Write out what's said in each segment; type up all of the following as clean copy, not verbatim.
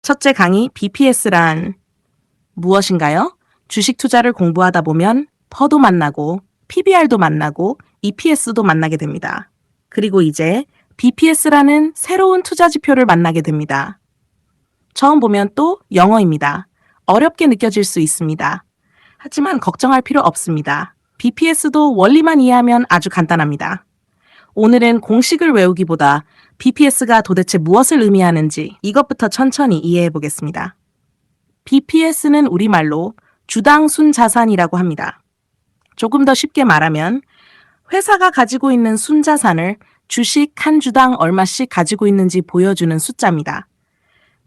첫째 강의 BPS란 무엇인가요? 주식 투자를 공부하다 보면 퍼도 만나고 PBR도 만나고 EPS도 만나게 됩니다. 그리고 이제 BPS라는 새로운 투자 지표를 만나게 됩니다. 처음 보면 또 영어입니다. 어렵게 느껴질 수 있습니다. 하지만 걱정할 필요 없습니다. BPS도 원리만 이해하면 아주 간단합니다. 오늘은 공식을 외우기보다 BPS가 도대체 무엇을 의미하는지 이것부터 천천히 이해해 보겠습니다. BPS는 우리말로 주당 순자산이라고 합니다. 조금 더 쉽게 말하면 회사가 가지고 있는 순자산을 주식 한 주당 얼마씩 가지고 있는지 보여주는 숫자입니다.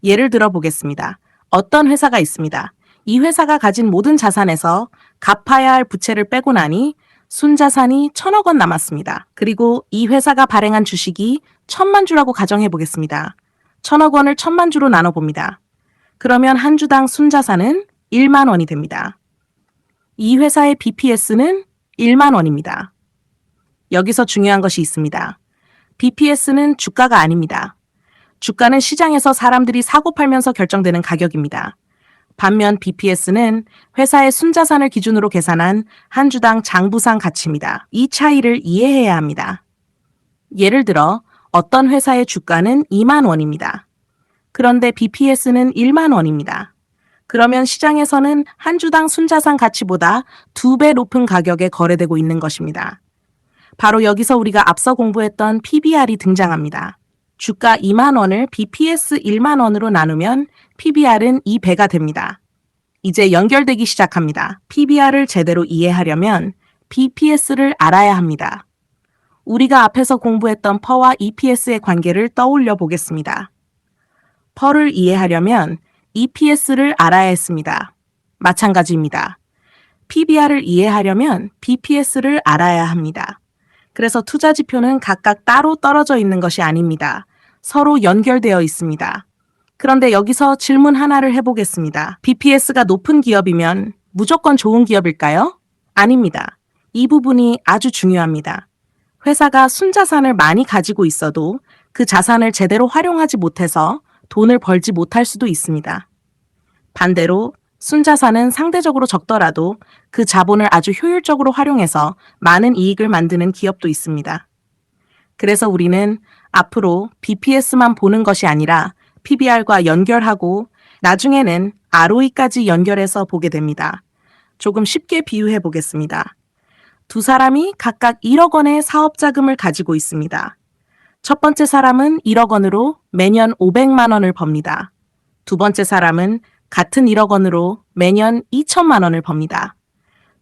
예를 들어 보겠습니다. 어떤 회사가 있습니다. 이 회사가 가진 모든 자산에서 갚아야 할 부채를 빼고 나니 순자산이 1,000억 원 남았습니다. 그리고 이 회사가 발행한 주식이 1,000만 주라고 가정해 보겠습니다. 1,000억 원을 1,000만 주로 나눠봅니다. 그러면 한 주당 순자산은 1만 원이 됩니다. 이 회사의 BPS는 1만 원입니다. 여기서 중요한 것이 있습니다. BPS는 주가가 아닙니다. 주가는 시장에서 사람들이 사고 팔면서 결정되는 가격입니다. 반면 BPS는 회사의 순자산을 기준으로 계산한 한 주당 장부상 가치입니다. 이 차이를 이해해야 합니다. 예를 들어 어떤 회사의 주가는 2만 원입니다. 그런데 BPS는 1만 원입니다. 그러면 시장에서는 한 주당 순자산 가치보다 2배 높은 가격에 거래되고 있는 것입니다. 바로 여기서 우리가 앞서 공부했던 PBR이 등장합니다. 주가 2만 원을 BPS 1만 원으로 나누면 PBR은 2배가 됩니다. 이제 연결되기 시작합니다. PBR을 제대로 이해하려면 BPS를 알아야 합니다. 우리가 앞에서 공부했던 퍼와 EPS의 관계를 떠올려 보겠습니다. 퍼를 이해하려면 EPS를 알아야 했습니다. 마찬가지입니다. PBR을 이해하려면 BPS를 알아야 합니다. 그래서 투자 지표는 각각 따로 떨어져 있는 것이 아닙니다. 서로 연결되어 있습니다. 그런데 여기서 질문 하나를 해보겠습니다. BPS가 높은 기업이면 무조건 좋은 기업일까요? 아닙니다. 이 부분이 아주 중요합니다. 회사가 순자산을 많이 가지고 있어도 그 자산을 제대로 활용하지 못해서 돈을 벌지 못할 수도 있습니다. 반대로 순자산은 상대적으로 적더라도 그 자본을 아주 효율적으로 활용해서 많은 이익을 만드는 기업도 있습니다. 그래서 우리는 앞으로 BPS만 보는 것이 아니라 PBR과 연결하고 나중에는 ROE까지 연결해서 보게 됩니다. 조금 쉽게 비유해 보겠습니다. 두 사람이 각각 1억 원의 사업 자금을 가지고 있습니다. 첫 번째 사람은 1억 원으로 매년 500만 원을 법니다. 두 번째 사람은 같은 1억 원으로 매년 2천만 원을 법니다.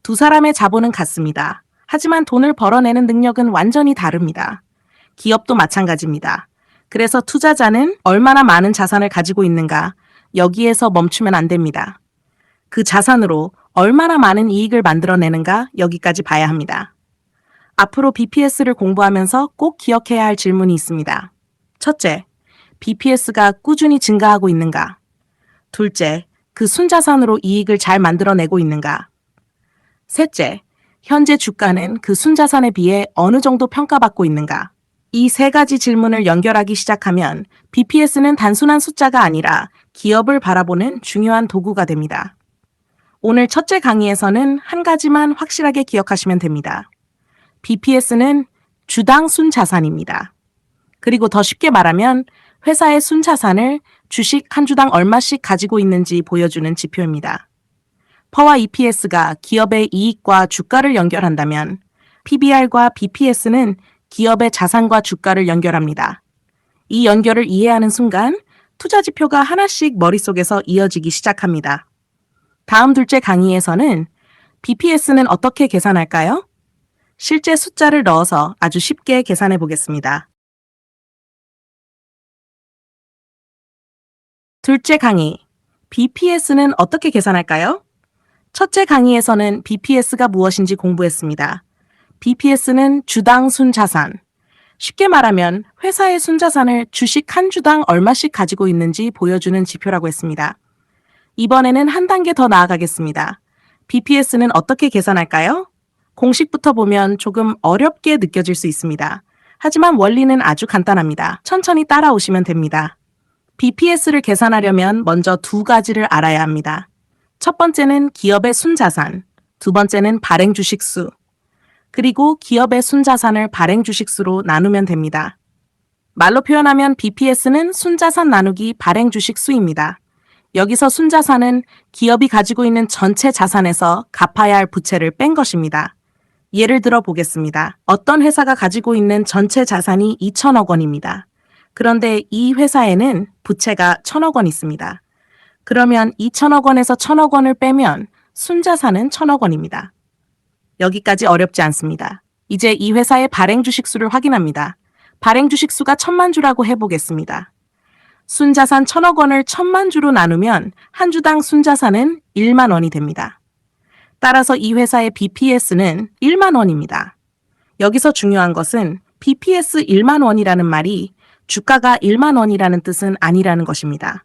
두 사람의 자본은 같습니다. 하지만 돈을 벌어내는 능력은 완전히 다릅니다. 기업도 마찬가지입니다. 그래서 투자자는 얼마나 많은 자산을 가지고 있는가, 여기에서 멈추면 안 됩니다. 그 자산으로 얼마나 많은 이익을 만들어내는가, 여기까지 봐야 합니다. 앞으로 BPS를 공부하면서 꼭 기억해야 할 질문이 있습니다. 첫째, BPS가 꾸준히 증가하고 있는가? 둘째, 그 순자산으로 이익을 잘 만들어내고 있는가? 셋째, 현재 주가는 그 순자산에 비해 어느 정도 평가받고 있는가? 이 세 가지 질문을 연결하기 시작하면 BPS는 단순한 숫자가 아니라 기업을 바라보는 중요한 도구가 됩니다. 오늘 첫째 강의에서는 한 가지만 확실하게 기억하시면 됩니다. BPS는 주당 순자산입니다. 그리고 더 쉽게 말하면 회사의 순자산을 주식 한 주당 얼마씩 가지고 있는지 보여주는 지표입니다. 퍼와 EPS가 기업의 이익과 주가를 연결한다면 PBR과 BPS는 기업의 자산과 주가를 연결합니다. 이 연결을 이해하는 순간 투자 지표가 하나씩 머릿속에서 이어지기 시작합니다. 다음 둘째 강의에서는 BPS는 어떻게 계산할까요? 실제 숫자를 넣어서 아주 쉽게 계산해 보겠습니다. 둘째 강의, BPS는 어떻게 계산할까요? 첫째 강의에서는 BPS가 무엇인지 공부했습니다. BPS는 주당 순자산. 쉽게 말하면 회사의 순자산을 주식 한 주당 얼마씩 가지고 있는지 보여주는 지표라고 했습니다. 이번에는 한 단계 더 나아가겠습니다. BPS는 어떻게 계산할까요? 공식부터 보면 조금 어렵게 느껴질 수 있습니다. 하지만 원리는 아주 간단합니다. 천천히 따라오시면 됩니다. BPS를 계산하려면 먼저 두 가지를 알아야 합니다. 첫 번째는 기업의 순자산, 두 번째는 발행주식수, 그리고 기업의 순자산을 발행주식수로 나누면 됩니다. 말로 표현하면 BPS는 순자산 나누기 발행주식수입니다. 여기서 순자산은 기업이 가지고 있는 전체 자산에서 갚아야 할 부채를 뺀 것입니다. 예를 들어 보겠습니다. 어떤 회사가 가지고 있는 전체 자산이 2천억 원입니다. 그런데 이 회사에는 부채가 1천억 원 있습니다. 그러면 2천억 원에서 1천억 원을 빼면 순자산은 1천억 원입니다. 여기까지 어렵지 않습니다. 이제 이 회사의 발행주식수를 확인합니다. 발행주식수가 1,000만 주라고 해보겠습니다. 순자산 1,000억 원을 1,000만 주로 나누면 한 주당 순자산은 1만 원이 됩니다. 따라서 이 회사의 BPS는 1만 원입니다. 여기서 중요한 것은 BPS 1만 원이라는 말이 주가가 1만 원이라는 뜻은 아니라는 것입니다.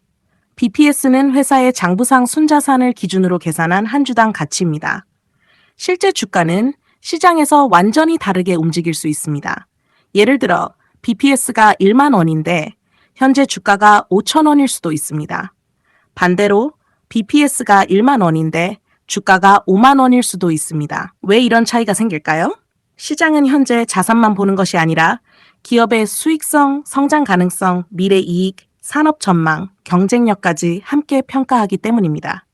BPS는 회사의 장부상 순자산을 기준으로 계산한 한 주당 가치입니다. 실제 주가는 시장에서 완전히 다르게 움직일 수 있습니다. 예를 들어 BPS가 1만 원인데 현재 주가가 5천 원일 수도 있습니다. 반대로 BPS가 1만 원인데 주가가 5만 원일 수도 있습니다. 왜 이런 차이가 생길까요? 시장은 현재 자산만 보는 것이 아니라 기업의 수익성, 성장 가능성, 미래 이익, 산업 전망, 경쟁력까지 함께 평가하기 때문입니다.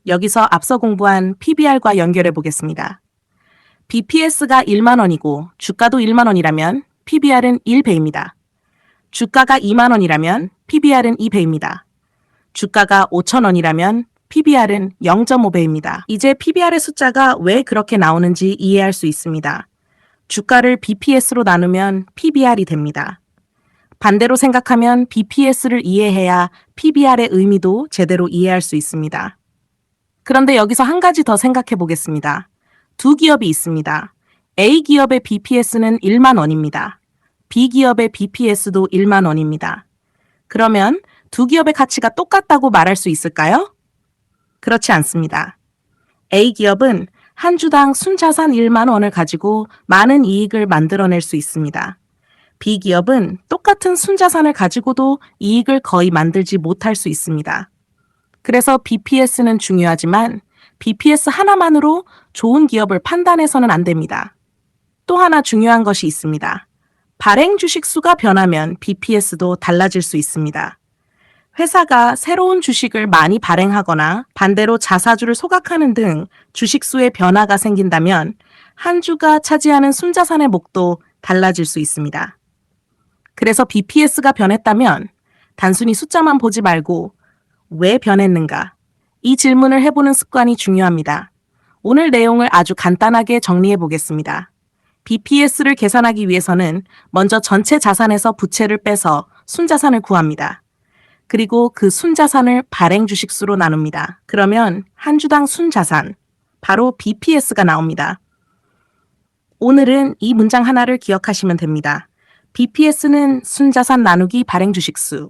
여기서 앞서 공부한 PBR과 연결해 보겠습니다. BPS가 1만 원이고 주가도 1만 원이라면 PBR은 1배입니다. 주가가 2만 원이라면 PBR은 2배입니다. 주가가 5천 원이라면 PBR은 0.5배입니다. 이제 PBR의 숫자가 왜 그렇게 나오는지 이해할 수 있습니다. 주가를 BPS로 나누면 PBR이 됩니다. 반대로 생각하면 BPS를 이해해야 PBR의 의미도 제대로 이해할 수 있습니다. 그런데 여기서 한 가지 더 생각해 보겠습니다. 두 기업이 있습니다. A 기업의 BPS는 1만 원입니다. B 기업의 BPS도 1만 원입니다. 그러면 두 기업의 가치가 똑같다고 말할 수 있을까요? 그렇지 않습니다. A 기업은 한 주당 순자산 1만 원을 가지고 많은 이익을 만들어낼 수 있습니다. B 기업은 똑같은 순자산을 가지고도 이익을 거의 만들지 못할 수 있습니다. 그래서 BPS는 중요하지만 BPS 하나만으로 좋은 기업을 판단해서는 안 됩니다. 또 하나 중요한 것이 있습니다. 발행 주식수가 변하면 BPS도 달라질 수 있습니다. 회사가 새로운 주식을 많이 발행하거나 반대로 자사주를 소각하는 등 주식수의 변화가 생긴다면 한 주가 차지하는 순자산의 목도 달라질 수 있습니다. 그래서 BPS가 변했다면 단순히 숫자만 보지 말고 왜 변했는가? 이 질문을 해보는 습관이 중요합니다. 오늘 내용을 아주 간단하게 정리해 보겠습니다. BPS를 계산하기 위해서는 먼저 전체 자산에서 부채를 빼서 순자산을 구합니다. 그리고 그 순자산을 발행 주식수로 나눕니다. 그러면 한 주당 순자산, 바로 BPS가 나옵니다. 오늘은 이 문장 하나를 기억하시면 됩니다. BPS는 순자산 나누기 발행 주식수.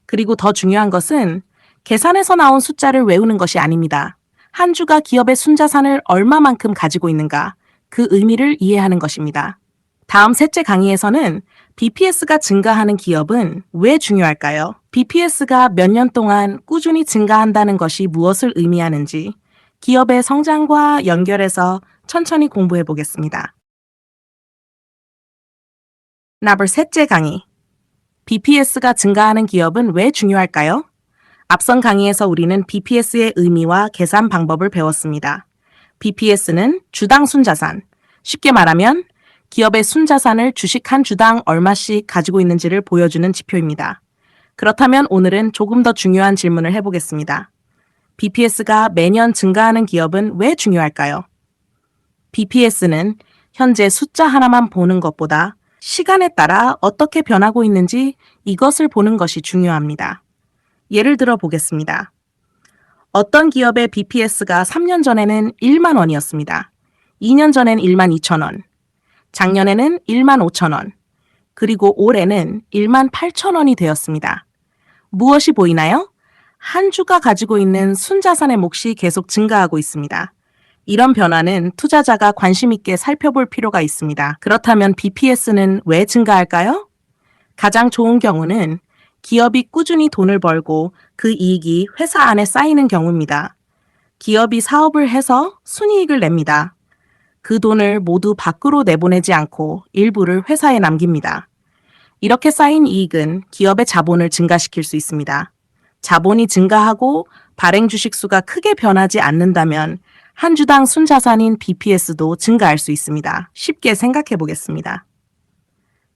그리고 더 중요한 것은 계산에서 나온 숫자를 외우는 것이 아닙니다. 한 주가 기업의 순자산을 얼마만큼 가지고 있는가, 그 의미를 이해하는 것입니다. 다음 셋째 강의에서는 BPS가 증가하는 기업은 왜 중요할까요? BPS가 몇 년 동안 꾸준히 증가한다는 것이 무엇을 의미하는지 기업의 성장과 연결해서 천천히 공부해 보겠습니다. 나블 셋째 강의. BPS가 증가하는 기업은 왜 중요할까요? 앞선 강의에서 우리는 BPS의 의미와 계산 방법을 배웠습니다. BPS는 주당 순자산, 쉽게 말하면 기업의 순자산을 주식 한 주당 얼마씩 가지고 있는지를 보여주는 지표입니다. 그렇다면 오늘은 조금 더 중요한 질문을 해보겠습니다. BPS가 매년 증가하는 기업은 왜 중요할까요? BPS는 현재 숫자 하나만 보는 것보다 시간에 따라 어떻게 변하고 있는지 이것을 보는 것이 중요합니다. 예를 들어 보겠습니다. 어떤 기업의 BPS가 3년 전에는 1만 원이었습니다. 2년 전엔 1만 2천 원, 작년에는 1만 5천 원, 그리고 올해는 1만 8천 원이 되었습니다. 무엇이 보이나요? 한 주가 가지고 있는 순자산의 몫이 계속 증가하고 있습니다. 이런 변화는 투자자가 관심 있게 살펴볼 필요가 있습니다. 그렇다면 BPS는 왜 증가할까요? 가장 좋은 경우는 기업이 꾸준히 돈을 벌고 그 이익이 회사 안에 쌓이는 경우입니다. 기업이 사업을 해서 순이익을 냅니다. 그 돈을 모두 밖으로 내보내지 않고 일부를 회사에 남깁니다. 이렇게 쌓인 이익은 기업의 자본을 증가시킬 수 있습니다. 자본이 증가하고 발행 주식 수가 크게 변하지 않는다면 한 주당 순자산인 BPS도 증가할 수 있습니다. 쉽게 생각해 보겠습니다.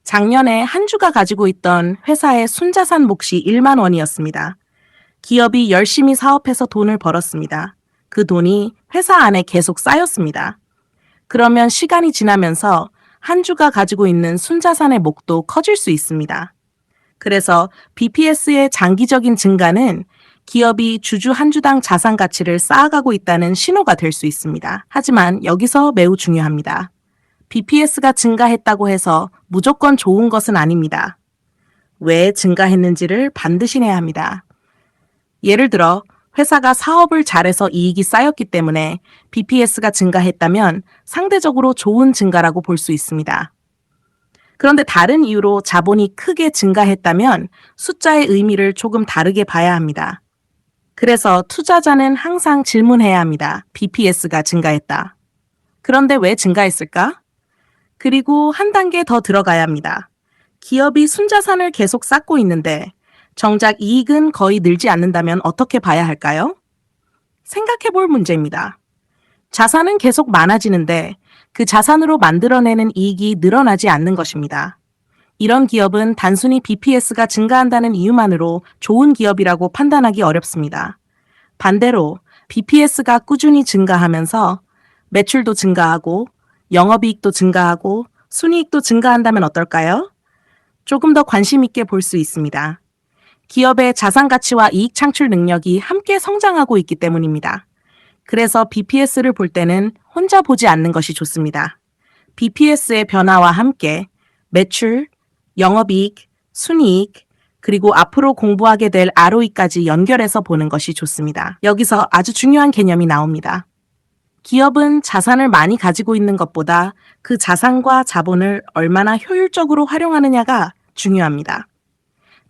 작년에 한 주가 가지고 있던 회사의 순자산 몫이 1만 원이었습니다. 기업이 열심히 사업해서 돈을 벌었습니다. 그 돈이 회사 안에 계속 쌓였습니다. 그러면 시간이 지나면서 한 주가 가지고 있는 순자산의 몫도 커질 수 있습니다. 그래서 BPS의 장기적인 증가는 기업이 주주 한 주당 자산 가치를 쌓아가고 있다는 신호가 될 수 있습니다. 하지만 여기서 매우 중요합니다. BPS가 증가했다고 해서 무조건 좋은 것은 아닙니다. 왜 증가했는지를 반드시 내야 합니다. 예를 들어 회사가 사업을 잘해서 이익이 쌓였기 때문에 BPS가 증가했다면 상대적으로 좋은 증가라고 볼 수 있습니다. 그런데 다른 이유로 자본이 크게 증가했다면 숫자의 의미를 조금 다르게 봐야 합니다. 그래서 투자자는 항상 질문해야 합니다. BPS가 증가했다. 그런데 왜 증가했을까? 그리고 한 단계 더 들어가야 합니다. 기업이 순자산을 계속 쌓고 있는데 정작 이익은 거의 늘지 않는다면 어떻게 봐야 할까요? 생각해 볼 문제입니다. 자산은 계속 많아지는데 그 자산으로 만들어내는 이익이 늘어나지 않는 것입니다. 이런 기업은 단순히 BPS가 증가한다는 이유만으로 좋은 기업이라고 판단하기 어렵습니다. 반대로 BPS가 꾸준히 증가하면서 매출도 증가하고 영업이익도 증가하고 순이익도 증가한다면 어떨까요? 조금 더 관심 있게 볼 수 있습니다. 기업의 자산 가치와 이익 창출 능력이 함께 성장하고 있기 때문입니다. 그래서 BPS를 볼 때는 혼자 보지 않는 것이 좋습니다. BPS의 변화와 함께 매출, 영업이익, 순이익, 그리고 앞으로 공부하게 될 ROE까지 연결해서 보는 것이 좋습니다. 여기서 아주 중요한 개념이 나옵니다. 기업은 자산을 많이 가지고 있는 것보다 그 자산과 자본을 얼마나 효율적으로 활용하느냐가 중요합니다.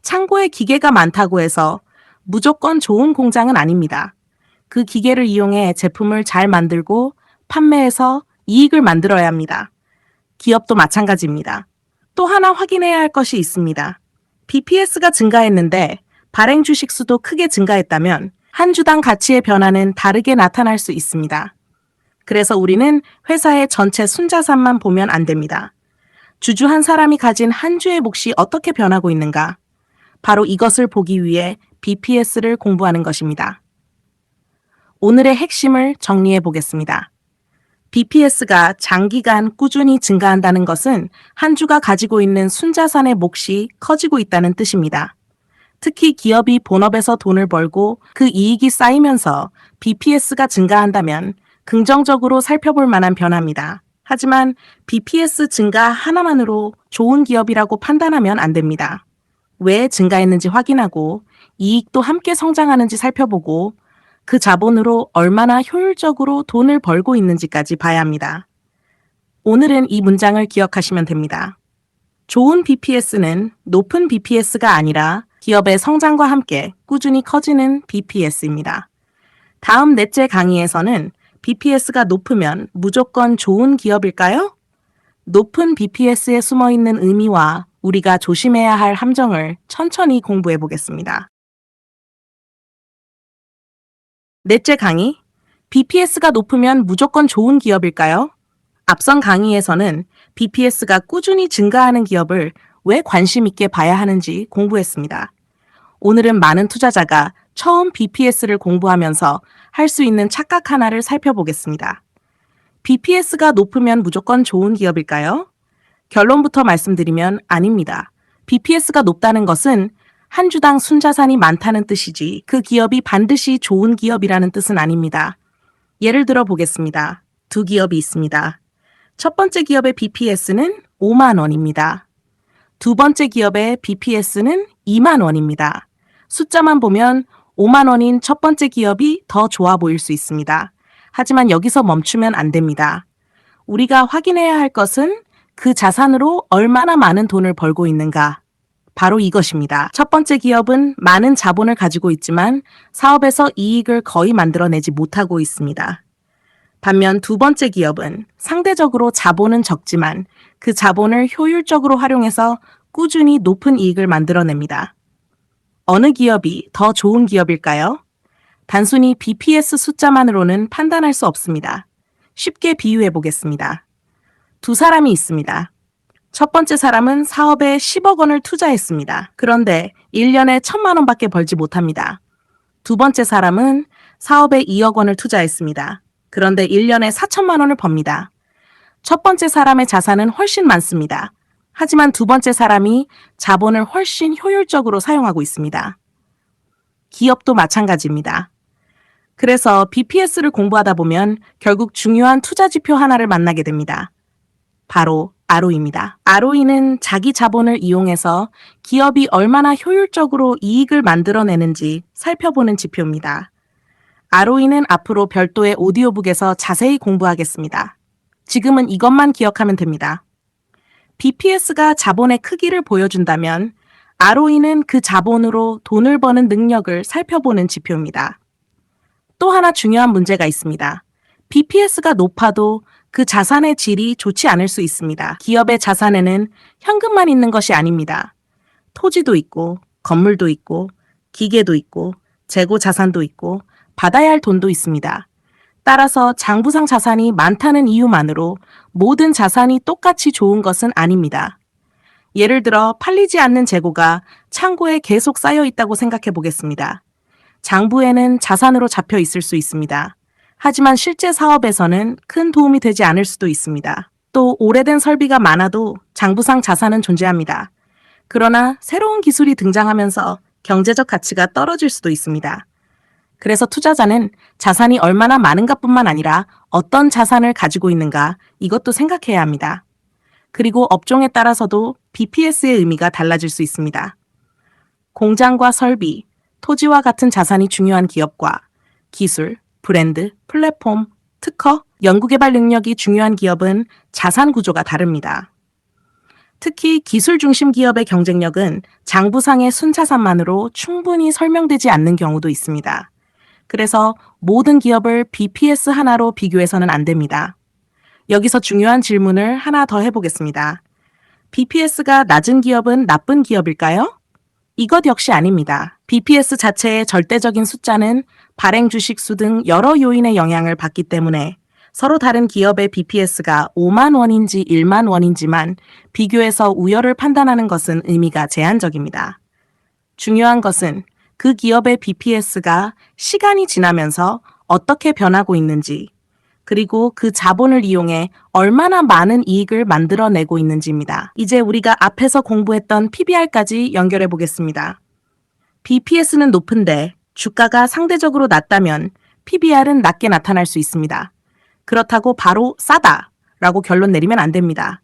창고에 기계가 많다고 해서 무조건 좋은 공장은 아닙니다. 그 기계를 이용해 제품을 잘 만들고 판매해서 이익을 만들어야 합니다. 기업도 마찬가지입니다. 또 하나 확인해야 할 것이 있습니다. BPS가 증가했는데 발행 주식 수도 크게 증가했다면 한 주당 가치의 변화는 다르게 나타날 수 있습니다. 그래서 우리는 회사의 전체 순자산만 보면 안 됩니다. 주주 한 사람이 가진 한 주의 몫이 어떻게 변하고 있는가? 바로 이것을 보기 위해 BPS를 공부하는 것입니다. 오늘의 핵심을 정리해 보겠습니다. BPS가 장기간 꾸준히 증가한다는 것은 한 주가 가지고 있는 순자산의 몫이 커지고 있다는 뜻입니다. 특히 기업이 본업에서 돈을 벌고 그 이익이 쌓이면서 BPS가 증가한다면 긍정적으로 살펴볼 만한 변화입니다. 하지만 BPS 증가 하나만으로 좋은 기업이라고 판단하면 안 됩니다. 왜 증가했는지 확인하고 이익도 함께 성장하는지 살펴보고 그 자본으로 얼마나 효율적으로 돈을 벌고 있는지까지 봐야 합니다. 오늘은 이 문장을 기억하시면 됩니다. 좋은 BPS는 높은 BPS가 아니라 기업의 성장과 함께 꾸준히 커지는 BPS입니다. 다음 넷째 강의에서는 BPS가 높으면 무조건 좋은 기업일까요? 높은 BPS에 숨어있는 의미와 우리가 조심해야 할 함정을 천천히 공부해 보겠습니다. 넷째 강의, BPS가 높으면 무조건 좋은 기업일까요? 앞선 강의에서는 BPS가 꾸준히 증가하는 기업을 왜 관심 있게 봐야 하는지 공부했습니다. 오늘은 많은 투자자가 처음 BPS를 공부하면서 할 수 있는 착각 하나를 살펴보겠습니다. BPS가 높으면 무조건 좋은 기업일까요? 결론부터 말씀드리면 아닙니다. BPS가 높다는 것은 한 주당 순자산이 많다는 뜻이지 그 기업이 반드시 좋은 기업이라는 뜻은 아닙니다. 예를 들어 보겠습니다. 두 기업이 있습니다. 첫 번째 기업의 BPS는 5만 원입니다. 두 번째 기업의 BPS는 2만 원입니다. 숫자만 보면 5만 원인 첫 번째 기업이 더 좋아 보일 수 있습니다. 하지만 여기서 멈추면 안 됩니다. 우리가 확인해야 할 것은 그 자산으로 얼마나 많은 돈을 벌고 있는가. 바로 이것입니다. 첫 번째 기업은 많은 자본을 가지고 있지만 사업에서 이익을 거의 만들어내지 못하고 있습니다. 반면 두 번째 기업은 상대적으로 자본은 적지만 그 자본을 효율적으로 활용해서 꾸준히 높은 이익을 만들어냅니다. 어느 기업이 더 좋은 기업일까요? 단순히 BPS 숫자만으로는 판단할 수 없습니다. 쉽게 비유해 보겠습니다. 두 사람이 있습니다. 첫 번째 사람은 사업에 10억 원을 투자했습니다. 그런데 1년에 1,000만 원밖에 벌지 못합니다. 두 번째 사람은 사업에 2억 원을 투자했습니다. 그런데 1년에 4천만 원을 법니다. 첫 번째 사람의 자산은 훨씬 많습니다. 하지만 두 번째 사람이 자본을 훨씬 효율적으로 사용하고 있습니다. 기업도 마찬가지입니다. 그래서 BPS를 공부하다 보면 결국 중요한 투자 지표 하나를 만나게 됩니다. 바로 ROE입니다. ROE는 자기 자본을 이용해서 기업이 얼마나 효율적으로 이익을 만들어내는지 살펴보는 지표입니다. ROE는 앞으로 별도의 오디오북에서 자세히 공부하겠습니다. 지금은 이것만 기억하면 됩니다. BPS가 자본의 크기를 보여준다면 ROE는 그 자본으로 돈을 버는 능력을 살펴보는 지표입니다. 또 하나 중요한 문제가 있습니다. BPS가 높아도 그 자산의 질이 좋지 않을 수 있습니다. 기업의 자산에는 현금만 있는 것이 아닙니다. 토지도 있고, 건물도 있고, 기계도 있고, 재고 자산도 있고, 받아야 할 돈도 있습니다. 따라서 장부상 자산이 많다는 이유만으로 모든 자산이 똑같이 좋은 것은 아닙니다. 예를 들어 팔리지 않는 재고가 창고에 계속 쌓여 있다고 생각해 보겠습니다. 장부에는 자산으로 잡혀 있을 수 있습니다. 하지만 실제 사업에서는 큰 도움이 되지 않을 수도 있습니다. 또 오래된 설비가 많아도 장부상 자산은 존재합니다. 그러나 새로운 기술이 등장하면서 경제적 가치가 떨어질 수도 있습니다. 그래서 투자자는 자산이 얼마나 많은가뿐만 아니라 어떤 자산을 가지고 있는가 이것도 생각해야 합니다. 그리고 업종에 따라서도 BPS의 의미가 달라질 수 있습니다. 공장과 설비, 토지와 같은 자산이 중요한 기업과 기술, 브랜드, 플랫폼, 특허, 연구개발 능력이 중요한 기업은 자산 구조가 다릅니다. 특히 기술 중심 기업의 경쟁력은 장부상의 순자산만으로 충분히 설명되지 않는 경우도 있습니다. 그래서 모든 기업을 BPS 하나로 비교해서는 안 됩니다. 여기서 중요한 질문을 하나 더 해보겠습니다. BPS가 낮은 기업은 나쁜 기업일까요? 이것 역시 아닙니다. BPS 자체의 절대적인 숫자는 발행 주식 수 등 여러 요인의 영향을 받기 때문에 서로 다른 기업의 BPS가 5만 원인지 1만 원인지만 비교해서 우열을 판단하는 것은 의미가 제한적입니다. 중요한 것은 그 기업의 BPS가 시간이 지나면서 어떻게 변하고 있는지, 그리고 그 자본을 이용해 얼마나 많은 이익을 만들어내고 있는지입니다. 이제 우리가 앞에서 공부했던 PBR까지 연결해 보겠습니다. BPS는 높은데 주가가 상대적으로 낮다면 PBR은 낮게 나타날 수 있습니다. 그렇다고 바로 싸다라고 결론 내리면 안 됩니다.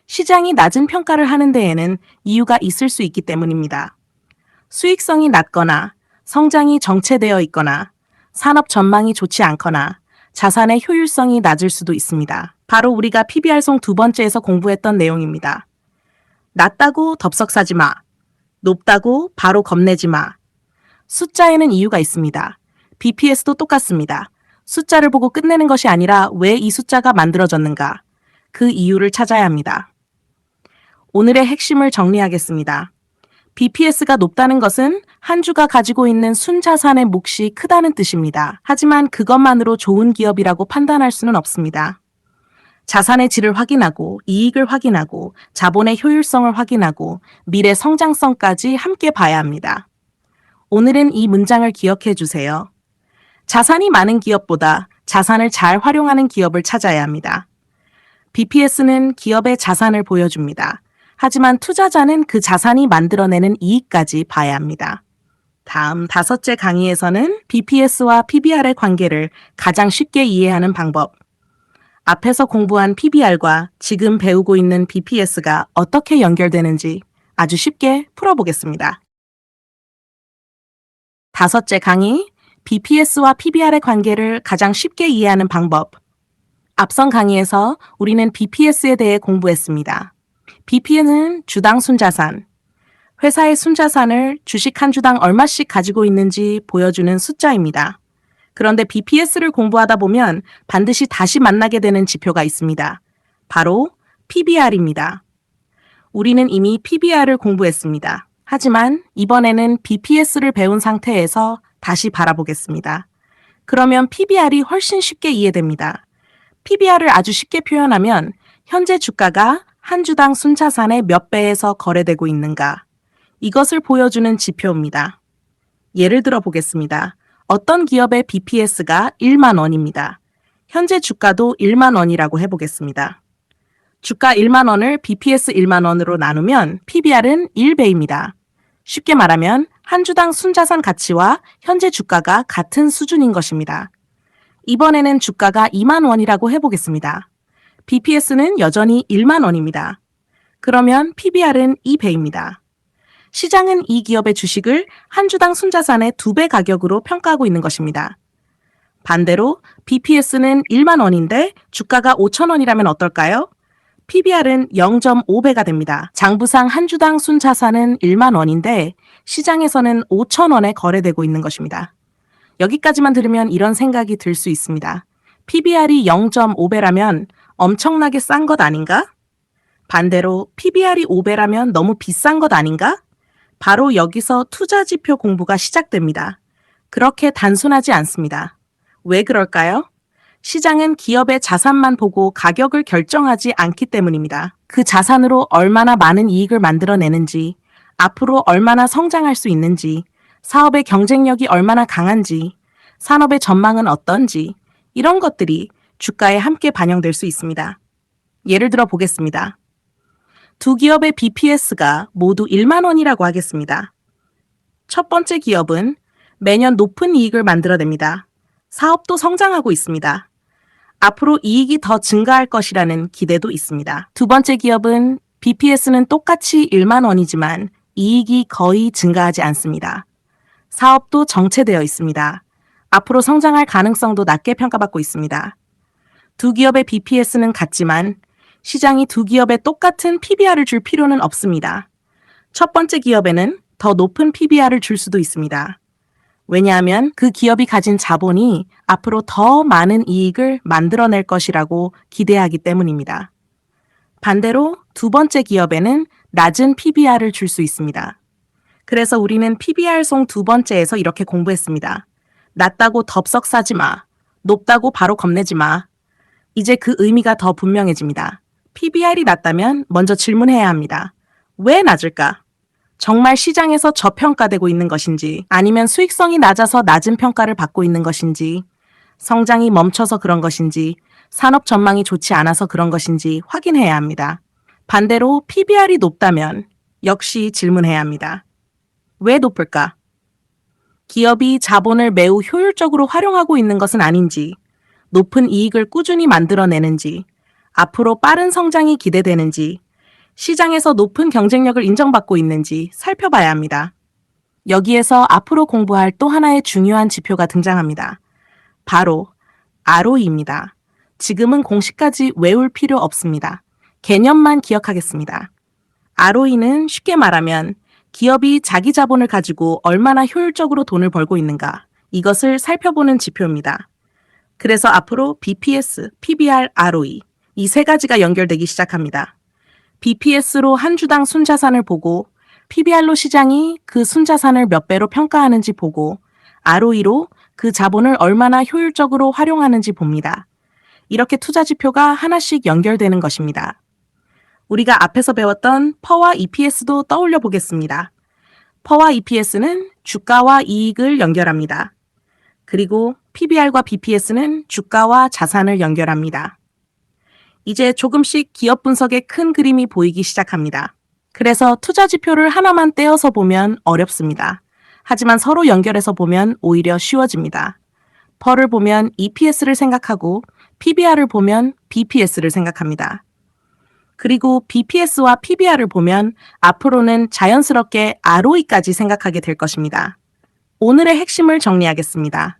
시장이 낮은 평가를 하는 데에는 이유가 있을 수 있기 때문입니다. 수익성이 낮거나 성장이 정체되어 있거나 산업 전망이 좋지 않거나 자산의 효율성이 낮을 수도 있습니다. 바로 우리가 PBR송 두 번째에서 공부했던 내용입니다. 낮다고 덥석 사지 마. 높다고 바로 겁내지 마. 숫자에는 이유가 있습니다. BPS도 똑같습니다. 숫자를 보고 끝내는 것이 아니라 왜 이 숫자가 만들어졌는가? 그 이유를 찾아야 합니다. 오늘의 핵심을 정리하겠습니다. BPS가 높다는 것은 한 주가 가지고 있는 순자산의 몫이 크다는 뜻입니다. 하지만 그것만으로 좋은 기업이라고 판단할 수는 없습니다. 자산의 질을 확인하고 이익을 확인하고 자본의 효율성을 확인하고 미래 성장성까지 함께 봐야 합니다. 오늘은 이 문장을 기억해 주세요. 자산이 많은 기업보다 자산을 잘 활용하는 기업을 찾아야 합니다. BPS는 기업의 자산을 보여줍니다. 하지만 투자자는 그 자산이 만들어내는 이익까지 봐야 합니다. 다음 5째 강의에서는 BPS와 PBR의 관계를 가장 쉽게 이해하는 방법, 앞에서 공부한 PBR과 지금 배우고 있는 BPS가 어떻게 연결되는지 아주 쉽게 풀어보겠습니다. 5째 강의, BPS와 PBR의 관계를 가장 쉽게 이해하는 방법. 앞선 강의에서 우리는 BPS에 대해 공부했습니다. BP는 주당 순자산, 회사의 순자산을 주식 한 주당 얼마씩 가지고 있는지 보여주는 숫자입니다. 그런데 BPS를 공부하다 보면 반드시 다시 만나게 되는 지표가 있습니다. 바로 PBR입니다. 우리는 이미 PBR을 공부했습니다. 하지만 이번에는 BPS를 배운 상태에서 다시 바라보겠습니다. 그러면 PBR이 훨씬 쉽게 이해됩니다. PBR을 아주 쉽게 표현하면 현재 주가가 한 주당 순자산의 몇 배에서 거래되고 있는가, 이것을 보여주는 지표입니다. 예를 들어 보겠습니다. 어떤 기업의 BPS가 1만 원입니다. 현재 주가도 1만 원이라고 해보겠습니다. 주가 1만 원을 BPS 1만 원으로 나누면 PBR은 1배입니다. 쉽게 말하면 한 주당 순자산 가치와 현재 주가가 같은 수준인 것입니다. 이번에는 주가가 2만 원이라고 해보겠습니다. BPS는 여전히 1만 원입니다. 그러면 PBR은 2배입니다. 시장은 이 기업의 주식을 한 주당 순자산의 2배 가격으로 평가하고 있는 것입니다. 반대로 BPS는 1만 원인데 주가가 5천 원이라면 어떨까요? PBR은 0.5배가 됩니다. 장부상 한 주당 순자산은 1만 원인데 시장에서는 5천 원에 거래되고 있는 것입니다. 여기까지만 들으면 이런 생각이 들 수 있습니다. PBR이 0.5배라면 엄청나게 싼 것 아닌가? 반대로 PBR이 5배라면 너무 비싼 것 아닌가? 바로 여기서 투자지표 공부가 시작됩니다. 그렇게 단순하지 않습니다. 왜 그럴까요? 시장은 기업의 자산만 보고 가격을 결정하지 않기 때문입니다. 그 자산으로 얼마나 많은 이익을 만들어내는지, 앞으로 얼마나 성장할 수 있는지, 사업의 경쟁력이 얼마나 강한지, 산업의 전망은 어떤지, 이런 것들이 주가에 함께 반영될 수 있습니다. 예를 들어 보겠습니다. 두 기업의 BPS가 모두 1만 원이라고 하겠습니다. 첫 번째 기업은 매년 높은 이익을 만들어냅니다. 사업도 성장하고 있습니다. 앞으로 이익이 더 증가할 것이라는 기대도 있습니다. 두 번째 기업은 BPS는 똑같이 1만 원이지만 이익이 거의 증가하지 않습니다. 사업도 정체되어 있습니다. 앞으로 성장할 가능성도 낮게 평가받고 있습니다. 두 기업의 BPS는 같지만 시장이 두 기업에 똑같은 PBR을 줄 필요는 없습니다. 첫 번째 기업에는 더 높은 PBR을 줄 수도 있습니다. 왜냐하면 그 기업이 가진 자본이 앞으로 더 많은 이익을 만들어낼 것이라고 기대하기 때문입니다. 반대로 두 번째 기업에는 낮은 PBR을 줄 수 있습니다. 그래서 우리는 PBR송 두 번째에서 이렇게 공부했습니다. 낮다고 덥석 사지 마. 높다고 바로 겁내지 마. 이제 그 의미가 더 분명해집니다. PBR이 낮다면 먼저 질문해야 합니다. 왜 낮을까? 정말 시장에서 저평가되고 있는 것인지, 아니면 수익성이 낮아서 낮은 평가를 받고 있는 것인지, 성장이 멈춰서 그런 것인지, 산업 전망이 좋지 않아서 그런 것인지 확인해야 합니다. 반대로 PBR이 높다면 역시 질문해야 합니다. 왜 높을까? 기업이 자본을 매우 효율적으로 활용하고 있는 것은 아닌지, 높은 이익을 꾸준히 만들어내는지, 앞으로 빠른 성장이 기대되는지, 시장에서 높은 경쟁력을 인정받고 있는지 살펴봐야 합니다. 여기에서 앞으로 공부할 또 하나의 중요한 지표가 등장합니다. 바로 ROE입니다. 지금은 공식까지 외울 필요 없습니다. 개념만 기억하겠습니다. ROE는 쉽게 말하면 기업이 자기 자본을 가지고 얼마나 효율적으로 돈을 벌고 있는가, 이것을 살펴보는 지표입니다. 그래서 앞으로 BPS, PBR, ROE 이 세 가지가 연결되기 시작합니다. BPS로 한 주당 순자산을 보고 PBR로 시장이 그 순자산을 몇 배로 평가하는지 보고 ROE로 그 자본을 얼마나 효율적으로 활용하는지 봅니다. 이렇게 투자 지표가 하나씩 연결되는 것입니다. 우리가 앞에서 배웠던 퍼와 EPS도 떠올려 보겠습니다. 퍼와 EPS는 주가와 이익을 연결합니다. 그리고 PBR과 BPS는 주가와 자산을 연결합니다. 이제 조금씩 기업 분석의 큰 그림이 보이기 시작합니다. 그래서 투자 지표를 하나만 떼어서 보면 어렵습니다. 하지만 서로 연결해서 보면 오히려 쉬워집니다. 퍼를 보면 EPS를 생각하고 PBR을 보면 BPS를 생각합니다. 그리고 BPS와 PBR을 보면 앞으로는 자연스럽게 ROE까지 생각하게 될 것입니다. 오늘의 핵심을 정리하겠습니다.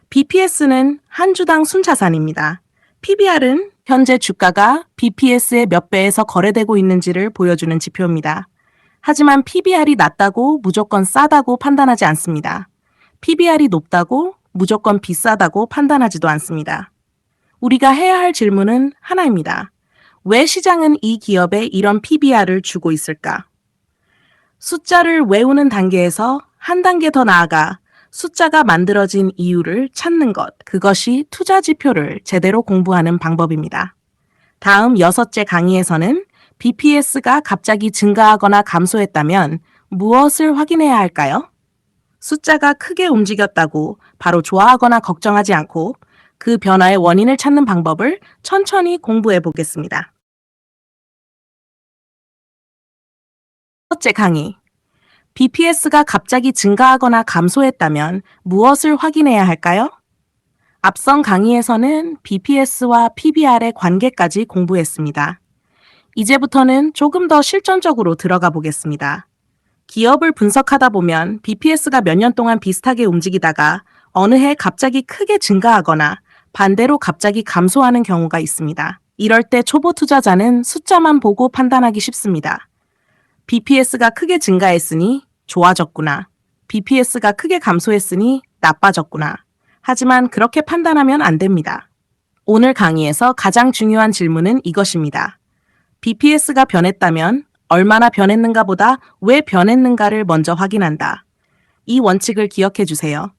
BPS는 한 주당 순자산입니다. PBR은 현재 주가가 BPS의 몇 배에서 거래되고 있는지를 보여주는 지표입니다. 하지만 PBR이 낮다고 무조건 싸다고 판단하지 않습니다. PBR이 높다고 무조건 비싸다고 판단하지도 않습니다. 우리가 해야 할 질문은 하나입니다. 왜 시장은 이 기업에 이런 PBR을 주고 있을까? 숫자를 외우는 단계에서 한 단계 더 나아가 숫자가 만들어진 이유를 찾는 것, 그것이 투자 지표를 제대로 공부하는 방법입니다. 다음 6째 강의에서는 BPS가 갑자기 증가하거나 감소했다면 무엇을 확인해야 할까요? 숫자가 크게 움직였다고 바로 좋아하거나 걱정하지 않고 그 변화의 원인을 찾는 방법을 천천히 공부해 보겠습니다. 1째 강의. BPS가 갑자기 증가하거나 감소했다면 무엇을 확인해야 할까요? 앞선 강의에서는 BPS와 PBR의 관계까지 공부했습니다. 이제부터는 조금 더 실전적으로 들어가 보겠습니다. 기업을 분석하다 보면 BPS가 몇 년 동안 비슷하게 움직이다가 어느 해 갑자기 크게 증가하거나 반대로 갑자기 감소하는 경우가 있습니다. 이럴 때 초보 투자자는 숫자만 보고 판단하기 쉽습니다. BPS가 크게 증가했으니 좋아졌구나. BPS가 크게 감소했으니 나빠졌구나. 하지만 그렇게 판단하면 안 됩니다. 오늘 강의에서 가장 중요한 질문은 이것입니다. BPS가 변했다면 얼마나 변했는가 보다 왜 변했는가를 먼저 확인한다. 이 원칙을 기억해 주세요.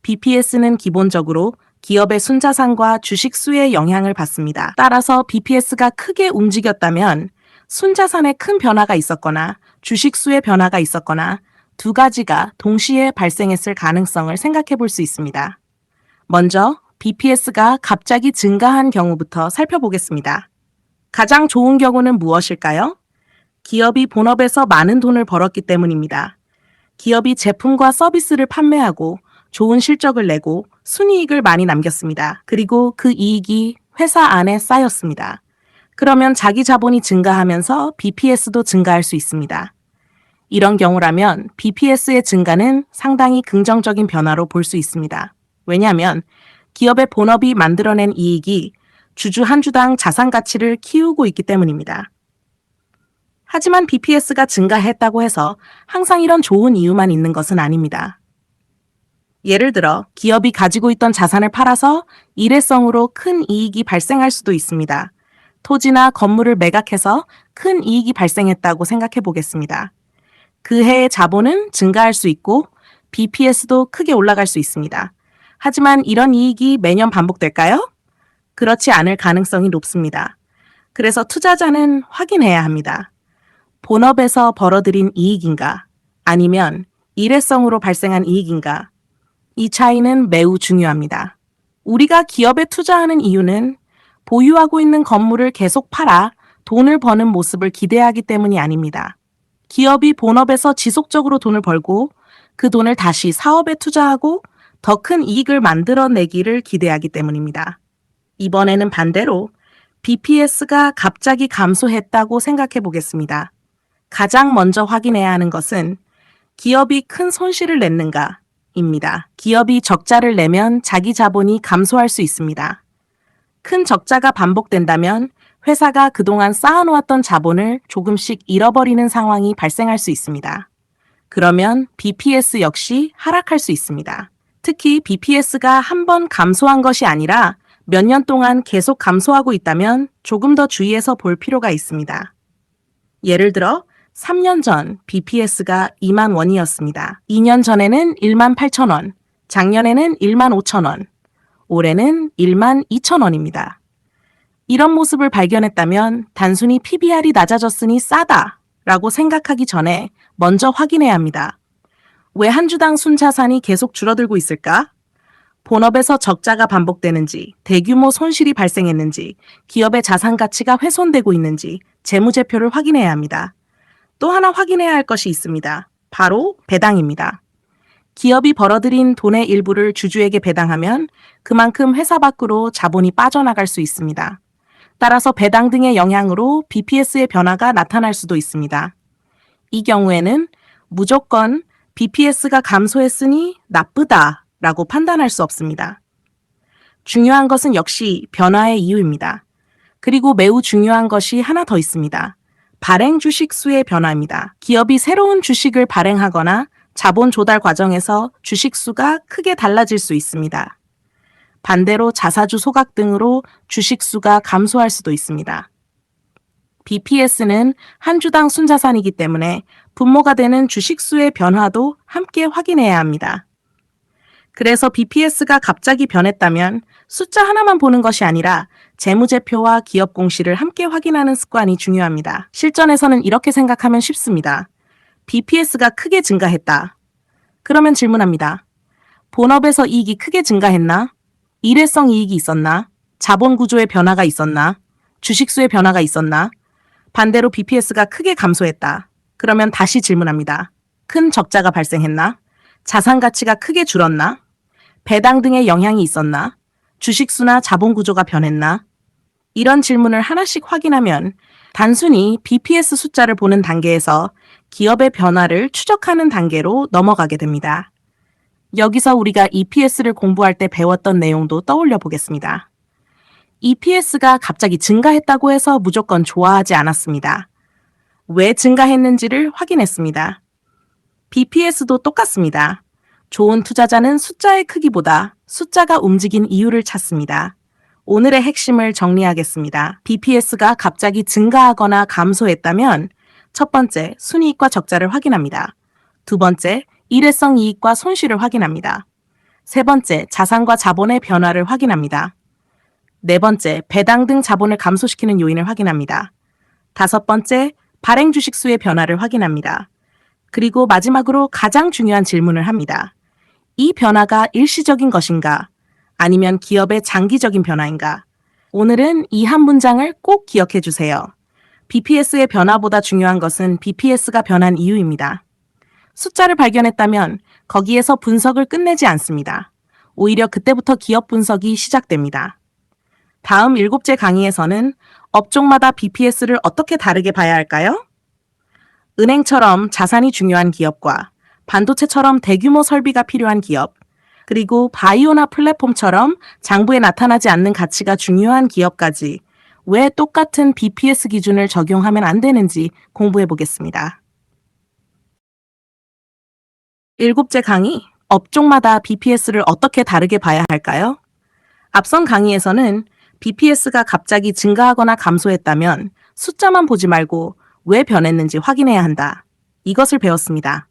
BPS는 기본적으로 기업의 순자산과 주식 수에 영향을 받습니다. 따라서 BPS가 크게 움직였다면 순자산에 큰 변화가 있었거나 주식 수의 변화가 있었거나 두 가지가 동시에 발생했을 가능성을 생각해 볼 수 있습니다. 먼저 BPS가 갑자기 증가한 경우부터 살펴보겠습니다. 가장 좋은 경우는 무엇일까요? 기업이 본업에서 많은 돈을 벌었기 때문입니다. 기업이 제품과 서비스를 판매하고 좋은 실적을 내고 순이익을 많이 남겼습니다. 그리고 그 이익이 회사 안에 쌓였습니다. 그러면 자기 자본이 증가하면서 BPS도 증가할 수 있습니다. 이런 경우라면 BPS의 증가는 상당히 긍정적인 변화로 볼 수 있습니다. 왜냐하면 기업의 본업이 만들어낸 이익이 주주 한 주당 자산 가치를 키우고 있기 때문입니다. 하지만 BPS가 증가했다고 해서 항상 이런 좋은 이유만 있는 것은 아닙니다. 예를 들어 기업이 가지고 있던 자산을 팔아서 일회성으로 큰 이익이 발생할 수도 있습니다. 토지나 건물을 매각해서 큰 이익이 발생했다고 생각해 보겠습니다. 그 해의 자본은 증가할 수 있고 BPS도 크게 올라갈 수 있습니다. 하지만 이런 이익이 매년 반복될까요? 그렇지 않을 가능성이 높습니다. 그래서 투자자는 확인해야 합니다. 본업에서 벌어들인 이익인가? 아니면 일회성으로 발생한 이익인가? 이 차이는 매우 중요합니다. 우리가 기업에 투자하는 이유는 보유하고 있는 건물을 계속 팔아 돈을 버는 모습을 기대하기 때문이 아닙니다. 기업이 본업에서 지속적으로 돈을 벌고 그 돈을 다시 사업에 투자하고 더 큰 이익을 만들어내기를 기대하기 때문입니다. 이번에는 반대로 BPS가 갑자기 감소했다고 생각해 보겠습니다. 가장 먼저 확인해야 하는 것은 기업이 큰 손실을 냈는가입니다. 기업이 적자를 내면 자기 자본이 감소할 수 있습니다. 큰 적자가 반복된다면 회사가 그동안 쌓아놓았던 자본을 조금씩 잃어버리는 상황이 발생할 수 있습니다. 그러면 BPS 역시 하락할 수 있습니다. 특히 BPS가 한 번 감소한 것이 아니라 몇 년 동안 계속 감소하고 있다면 조금 더 주의해서 볼 필요가 있습니다. 예를 들어 3년 전 BPS가 2만 원이었습니다. 2년 전에는 1만 8천 원, 작년에는 1만 5천 원, 올해는 1만 2천 원입니다. 이런 모습을 발견했다면 단순히 PBR이 낮아졌으니 싸다 라고 생각하기 전에 먼저 확인해야 합니다. 왜 한 주당 순자산이 계속 줄어들고 있을까? 본업에서 적자가 반복되는지, 대규모 손실이 발생했는지, 기업의 자산 가치가 훼손되고 있는지 재무제표를 확인해야 합니다. 또 하나 확인해야 할 것이 있습니다. 바로 배당입니다. 기업이 벌어들인 돈의 일부를 주주에게 배당하면 그만큼 회사 밖으로 자본이 빠져나갈 수 있습니다. 따라서 배당 등의 영향으로 BPS의 변화가 나타날 수도 있습니다. 이 경우에는 무조건 BPS가 감소했으니 나쁘다 라고 판단할 수 없습니다. 중요한 것은 역시 변화의 이유입니다. 그리고 매우 중요한 것이 하나 더 있습니다. 발행 주식 수의 변화입니다. 기업이 새로운 주식을 발행하거나 자본 조달 과정에서 주식 수가 크게 달라질 수 있습니다. 반대로 자사주 소각 등으로 주식 수가 감소할 수도 있습니다. BPS는 한 주당 순자산이기 때문에 분모가 되는 주식 수의 변화도 함께 확인해야 합니다. 그래서 BPS가 갑자기 변했다면 숫자 하나만 보는 것이 아니라 재무제표와 기업 공시를 함께 확인하는 습관이 중요합니다. 실전에서는 이렇게 생각하면 쉽습니다. BPS가 크게 증가했다. 그러면 질문합니다. 본업에서 이익이 크게 증가했나? 일회성 이익이 있었나? 자본 구조의 변화가 있었나? 주식수의 변화가 있었나? 반대로 BPS가 크게 감소했다. 그러면 다시 질문합니다. 큰 적자가 발생했나? 자산 가치가 크게 줄었나? 배당 등의 영향이 있었나? 주식수나 자본 구조가 변했나? 이런 질문을 하나씩 확인하면 단순히 BPS 숫자를 보는 단계에서 기업의 변화를 추적하는 단계로 넘어가게 됩니다. 여기서 우리가 EPS를 공부할 때 배웠던 내용도 떠올려 보겠습니다. EPS가 갑자기 증가했다고 해서 무조건 좋아하지 않았습니다. 왜 증가했는지를 확인했습니다. BPS도 똑같습니다. 좋은 투자자는 숫자의 크기보다 숫자가 움직인 이유를 찾습니다. 오늘의 핵심을 정리하겠습니다. BPS가 갑자기 증가하거나 감소했다면 첫 번째, 순이익과 적자를 확인합니다. 두 번째, 일회성 이익과 손실을 확인합니다. 세 번째, 자산과 자본의 변화를 확인합니다. 네 번째, 배당 등 자본을 감소시키는 요인을 확인합니다. 다섯 번째, 발행 주식 수의 변화를 확인합니다. 그리고 마지막으로 가장 중요한 질문을 합니다. 이 변화가 일시적인 것인가? 아니면 기업의 장기적인 변화인가? 오늘은 이 한 문장을 꼭 기억해 주세요. BPS의 변화보다 중요한 것은 BPS가 변한 이유입니다. 숫자를 발견했다면 거기에서 분석을 끝내지 않습니다. 오히려 그때부터 기업 분석이 시작됩니다. 다음 7째 강의에서는 업종마다 BPS를 어떻게 다르게 봐야 할까요? 은행처럼 자산이 중요한 기업과 반도체처럼 대규모 설비가 필요한 기업, 그리고 바이오나 플랫폼처럼 장부에 나타나지 않는 가치가 중요한 기업까지 왜 똑같은 BPS 기준을 적용하면 안 되는지 공부해 보겠습니다. 7째 강의, 업종마다 BPS를 어떻게 다르게 봐야 할까요? 앞선 강의에서는 BPS가 갑자기 증가하거나 감소했다면 숫자만 보지 말고 왜 변했는지 확인해야 한다. 이것을 배웠습니다.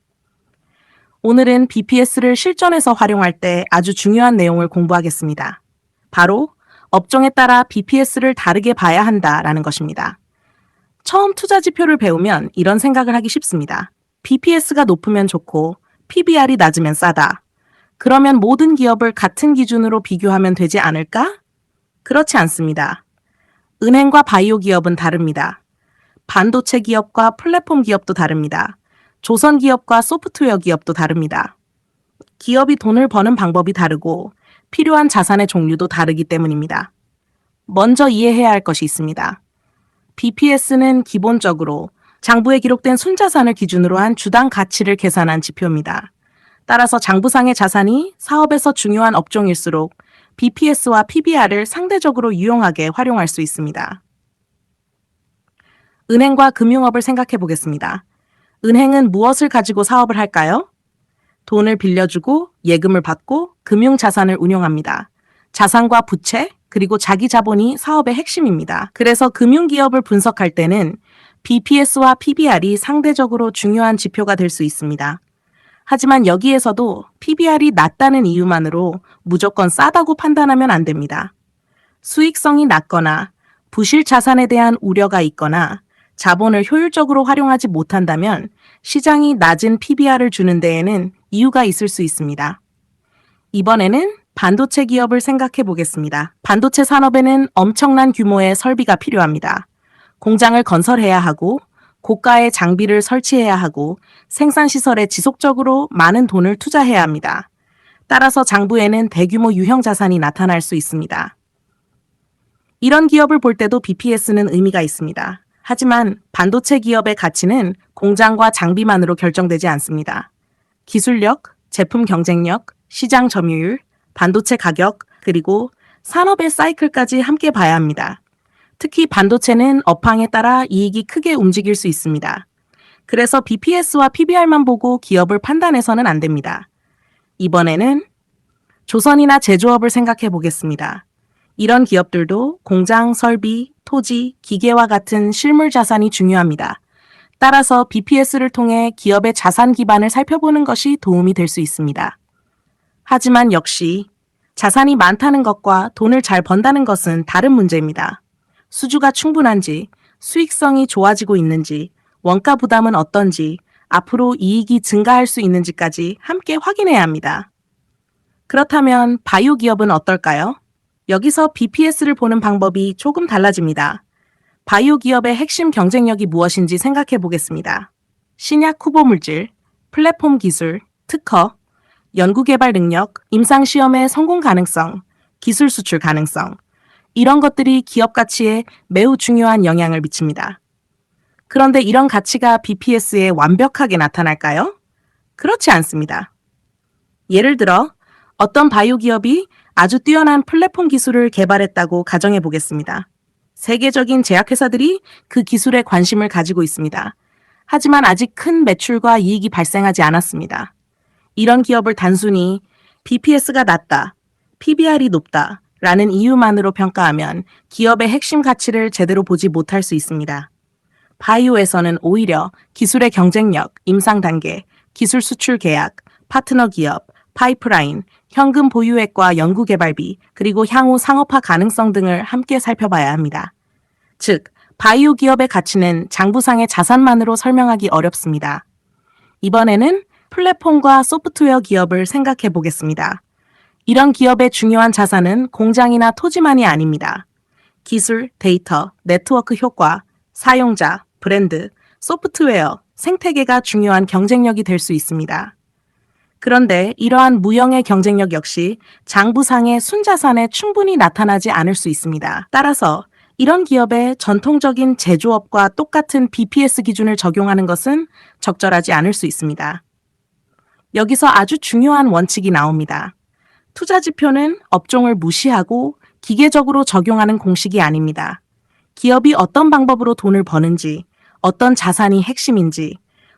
오늘은 BPS를 실전에서 활용할 때 아주 중요한 내용을 공부하겠습니다. 바로 업종에 따라 BPS를 다르게 봐야 한다라는 것입니다. 처음 투자 지표를 배우면 이런 생각을 하기 쉽습니다. BPS가 높으면 좋고 PBR이 낮으면 싸다. 그러면 모든 기업을 같은 기준으로 비교하면 되지 않을까? 그렇지 않습니다. 은행과 바이오 기업은 다릅니다. 반도체 기업과 플랫폼 기업도 다릅니다. 조선 기업과 소프트웨어 기업도 다릅니다. 기업이 돈을 버는 방법이 다르고 필요한 자산의 종류도 다르기 때문입니다. 먼저 이해해야 할 것이 있습니다. BPS는 기본적으로 장부에 기록된 순자산을 기준으로 한 주당 가치를 계산한 지표입니다. 따라서 장부상의 자산이 사업에서 중요한 업종일수록 BPS와 PBR을 상대적으로 유용하게 활용할 수 있습니다. 은행과 금융업을 생각해 보겠습니다. 은행은 무엇을 가지고 사업을 할까요? 돈을 빌려주고 예금을 받고 금융자산을 운용합니다. 자산과 부채, 그리고 자기 자본이 사업의 핵심입니다. 그래서 금융기업을 분석할 때는 BPS와 PBR이 상대적으로 중요한 지표가 될 수 있습니다. 하지만 여기에서도 PBR이 낮다는 이유만으로 무조건 싸다고 판단하면 안 됩니다. 수익성이 낮거나 부실 자산에 대한 우려가 있거나 자본을 효율적으로 활용하지 못한다면 시장이 낮은 PBR을 주는 데에는 이유가 있을 수 있습니다. 이번에는 반도체 기업을 생각해 보겠습니다. 반도체 산업에는 엄청난 규모의 설비가 필요합니다. 공장을 건설해야 하고 고가의 장비를 설치해야 하고 생산시설에 지속적으로 많은 돈을 투자해야 합니다. 따라서 장부에는 대규모 유형 자산이 나타날 수 있습니다. 이런 기업을 볼 때도 BPS는 의미가 있습니다. 하지만 반도체 기업의 가치는 공장과 장비만으로 결정되지 않습니다. 기술력, 제품 경쟁력, 시장 점유율, 반도체 가격, 그리고 산업의 사이클까지 함께 봐야 합니다. 특히 반도체는 업황에 따라 이익이 크게 움직일 수 있습니다. 그래서 BPS와 PBR만 보고 기업을 판단해서는 안 됩니다. 이번에는 조선이나 제조업을 생각해 보겠습니다. 이런 기업들도 공장, 설비, 토지, 기계와 같은 실물 자산이 중요합니다. 따라서 BPS를 통해 기업의 자산 기반을 살펴보는 것이 도움이 될 수 있습니다. 하지만 역시 자산이 많다는 것과 돈을 잘 번다는 것은 다른 문제입니다. 수주가 충분한지, 수익성이 좋아지고 있는지, 원가 부담은 어떤지, 앞으로 이익이 증가할 수 있는지까지 함께 확인해야 합니다. 그렇다면 바이오 기업은 어떨까요? 여기서 BPS를 보는 방법이 조금 달라집니다. 바이오 기업의 핵심 경쟁력이 무엇인지 생각해 보겠습니다. 신약 후보 물질, 플랫폼 기술, 특허, 연구개발 능력, 임상시험의 성공 가능성, 기술 수출 가능성, 이런 것들이 기업 가치에 매우 중요한 영향을 미칩니다. 그런데 이런 가치가 BPS에 완벽하게 나타날까요? 그렇지 않습니다. 예를 들어 어떤 바이오 기업이 아주 뛰어난 플랫폼 기술을 개발했다고 가정해 보겠습니다. 세계적인 제약회사들이 그 기술에 관심을 가지고 있습니다. 하지만 아직 큰 매출과 이익이 발생하지 않았습니다. 이런 기업을 단순히 BPS가 낮다, PBR이 높다 라는 이유만으로 평가하면 기업의 핵심 가치를 제대로 보지 못할 수 있습니다. 바이오에서는 오히려 기술의 경쟁력, 임상 단계, 기술 수출 계약, 파트너 기업, 파이프라인, 현금 보유액과 연구개발비, 그리고 향후 상업화 가능성 등을 함께 살펴봐야 합니다. 즉, 바이오 기업의 가치는 장부상의 자산만으로 설명하기 어렵습니다. 이번에는 플랫폼과 소프트웨어 기업을 생각해 보겠습니다. 이런 기업의 중요한 자산은 공장이나 토지만이 아닙니다. 기술, 데이터, 네트워크 효과, 사용자, 브랜드, 소프트웨어, 생태계가 중요한 경쟁력이 될 수 있습니다. 그런데 이러한 무형의 경쟁력 역시 장부상의 순자산에 충분히 나타나지 않을 수 있습니다. 따라서 이런 기업의 전통적인 제조업과 똑같은 BPS 기준을 적용하는 것은 적절하지 않을 수 있습니다. 여기서 아주 중요한 원칙이 나옵니다. 투자 지표는 업종을 무시하고 기계적으로 적용하는 공식이 아닙니다. 기업이 어떤 방법으로 돈을 버는지, 어떤 자산이 핵심인지,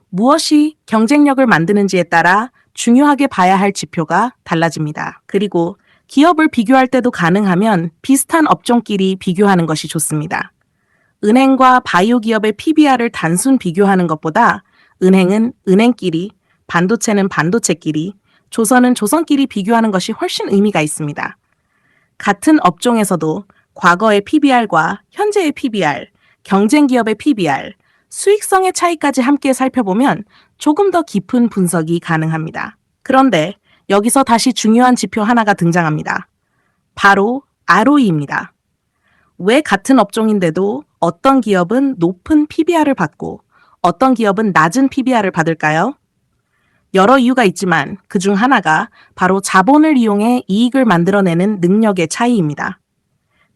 무엇이 경쟁력을 만드는지에 따라 중요하게 봐야 할 지표가 달라집니다. 그리고 기업을 비교할 때도 가능하면 비슷한 업종끼리 비교하는 것이 좋습니다. 은행과 바이오 기업의 PBR을 단순 비교하는 것보다 은행은 은행끼리, 반도체는 반도체끼리, 조선은 조선끼리 비교하는 것이 훨씬 의미가 있습니다. 같은 업종에서도 과거의 PBR과 현재의 PBR, 경쟁 기업의 PBR, 수익성의 차이까지 함께 살펴보면 조금 더 깊은 분석이 가능합니다. 그런데 여기서 다시 중요한 지표 하나가 등장합니다. 바로 ROE입니다. 왜 같은 업종인데도 어떤 기업은 높은 PBR을 받고 어떤 기업은 낮은 PBR을 받을까요? 여러 이유가 있지만 그중 하나가 바로 자본을 이용해 이익을 만들어내는 능력의 차이입니다.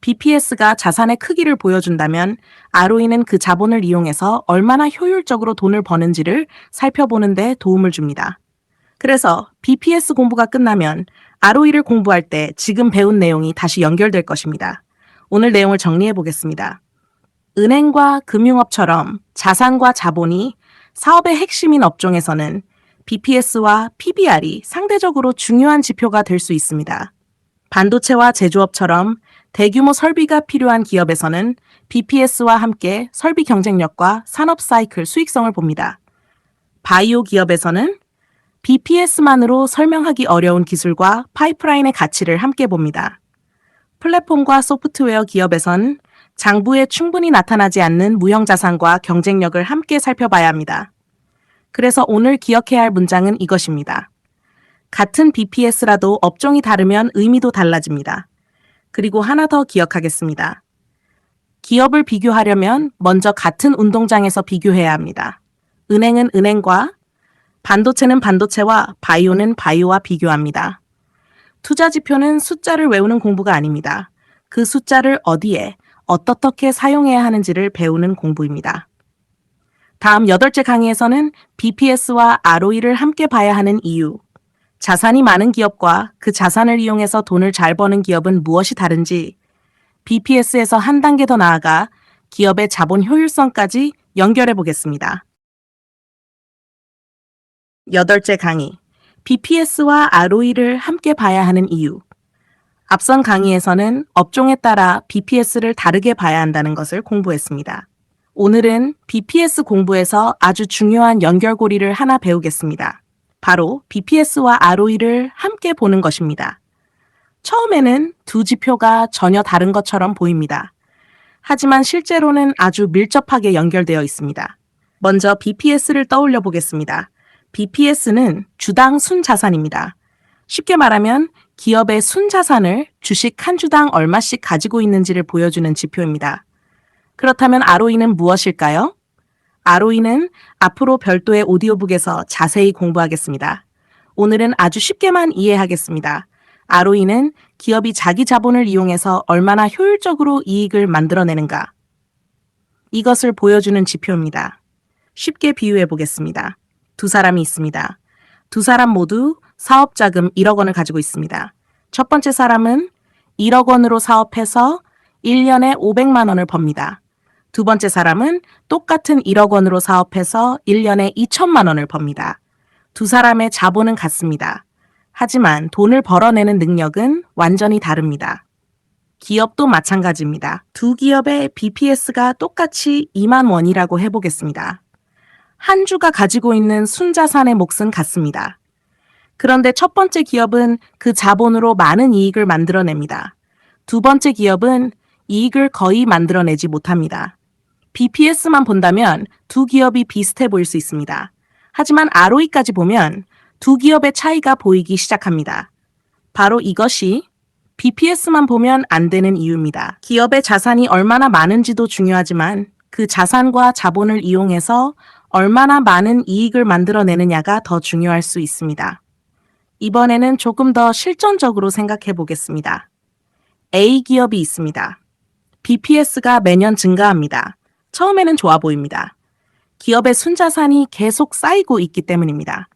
BPS가 자산의 크기를 보여준다면 ROE는 그 자본을 이용해서 얼마나 효율적으로 돈을 버는지를 살펴보는 데 도움을 줍니다. 그래서 BPS 공부가 끝나면 ROE를 공부할 때 지금 배운 내용이 다시 연결될 것입니다. 오늘 내용을 정리해 보겠습니다. 은행과 금융업처럼 자산과 자본이 사업의 핵심인 업종에서는 BPS와 PBR이 상대적으로 중요한 지표가 될 수 있습니다. 반도체와 제조업처럼 대규모 설비가 필요한 기업에서는 BPS와 함께 설비 경쟁력과 산업 사이클 수익성을 봅니다. 바이오 기업에서는 BPS만으로 설명하기 어려운 기술과 파이프라인의 가치를 함께 봅니다. 플랫폼과 소프트웨어 기업에선 장부에 충분히 나타나지 않는 무형자산과 경쟁력을 함께 살펴봐야 합니다. 그래서 오늘 기억해야 할 문장은 이것입니다. 같은 BPS라도 업종이 다르면 의미도 달라집니다. 그리고 하나 더 기억하겠습니다. 기업을 비교하려면 먼저 같은 운동장에서 비교해야 합니다. 은행은 은행과, 반도체는 반도체와, 바이오는 바이오와 비교합니다. 투자 지표는 숫자를 외우는 공부가 아닙니다. 그 숫자를 어디에, 어떻게 사용해야 하는지를 배우는 공부입니다. 다음 8째 강의에서는 BPS와 ROE를 함께 봐야 하는 이유, 자산이 많은 기업과 그 자산을 이용해서 돈을 잘 버는 기업은 무엇이 다른지, BPS에서 한 단계 더 나아가 기업의 자본 효율성까지 연결해 보겠습니다. 8째 강의. BPS와 ROE를 함께 봐야 하는 이유. 앞선 강의에서는 업종에 따라 BPS를 다르게 봐야 한다는 것을 공부했습니다. 오늘은 BPS 공부에서 아주 중요한 연결고리를 하나 배우겠습니다. 바로 BPS와 ROE를 함께 보는 것입니다. 처음에는 두 지표가 전혀 다른 것처럼 보입니다. 하지만 실제로는 아주 밀접하게 연결되어 있습니다. 먼저 BPS를 떠올려 보겠습니다. BPS는 주당 순자산입니다. 쉽게 말하면 기업의 순자산을 주식 한 주당 얼마씩 가지고 있는지를 보여주는 지표입니다. 그렇다면 ROE는 무엇일까요? ROE는 앞으로 별도의 오디오북에서 자세히 공부하겠습니다. 오늘은 아주 쉽게만 이해하겠습니다. ROE는 기업이 자기 자본을 이용해서 얼마나 효율적으로 이익을 만들어내는가. 이것을 보여주는 지표입니다. 쉽게 비유해 보겠습니다. 두 사람이 있습니다. 두 사람 모두 사업 자금 1억 원을 가지고 있습니다. 첫 번째 사람은 1억 원으로 사업해서 1년에 500만 원을 법니다. 두 번째 사람은 똑같은 1억 원으로 사업해서 1년에 2천만 원을 법니다. 두 사람의 자본은 같습니다. 하지만 돈을 벌어내는 능력은 완전히 다릅니다. 기업도 마찬가지입니다. 두 기업의 BPS가 똑같이 2만 원이라고 해보겠습니다. 한 주가 가지고 있는 순자산의 몫은 같습니다. 그런데 첫 번째 기업은 그 자본으로 많은 이익을 만들어냅니다. 두 번째 기업은 이익을 거의 만들어내지 못합니다. BPS만 본다면 두 기업이 비슷해 보일 수 있습니다. 하지만 ROE까지 보면 두 기업의 차이가 보이기 시작합니다. 바로 이것이 BPS만 보면 안 되는 이유입니다. 기업의 자산이 얼마나 많은지도 중요하지만 그 자산과 자본을 이용해서 얼마나 많은 이익을 만들어내느냐가 더 중요할 수 있습니다. 이번에는 조금 더 실전적으로 생각해 보겠습니다. A 기업이 있습니다. BPS가 매년 증가합니다. 처음에는 좋아 보입니다. 기업의 순자산이 계속 쌓이고 있기 때문입니다.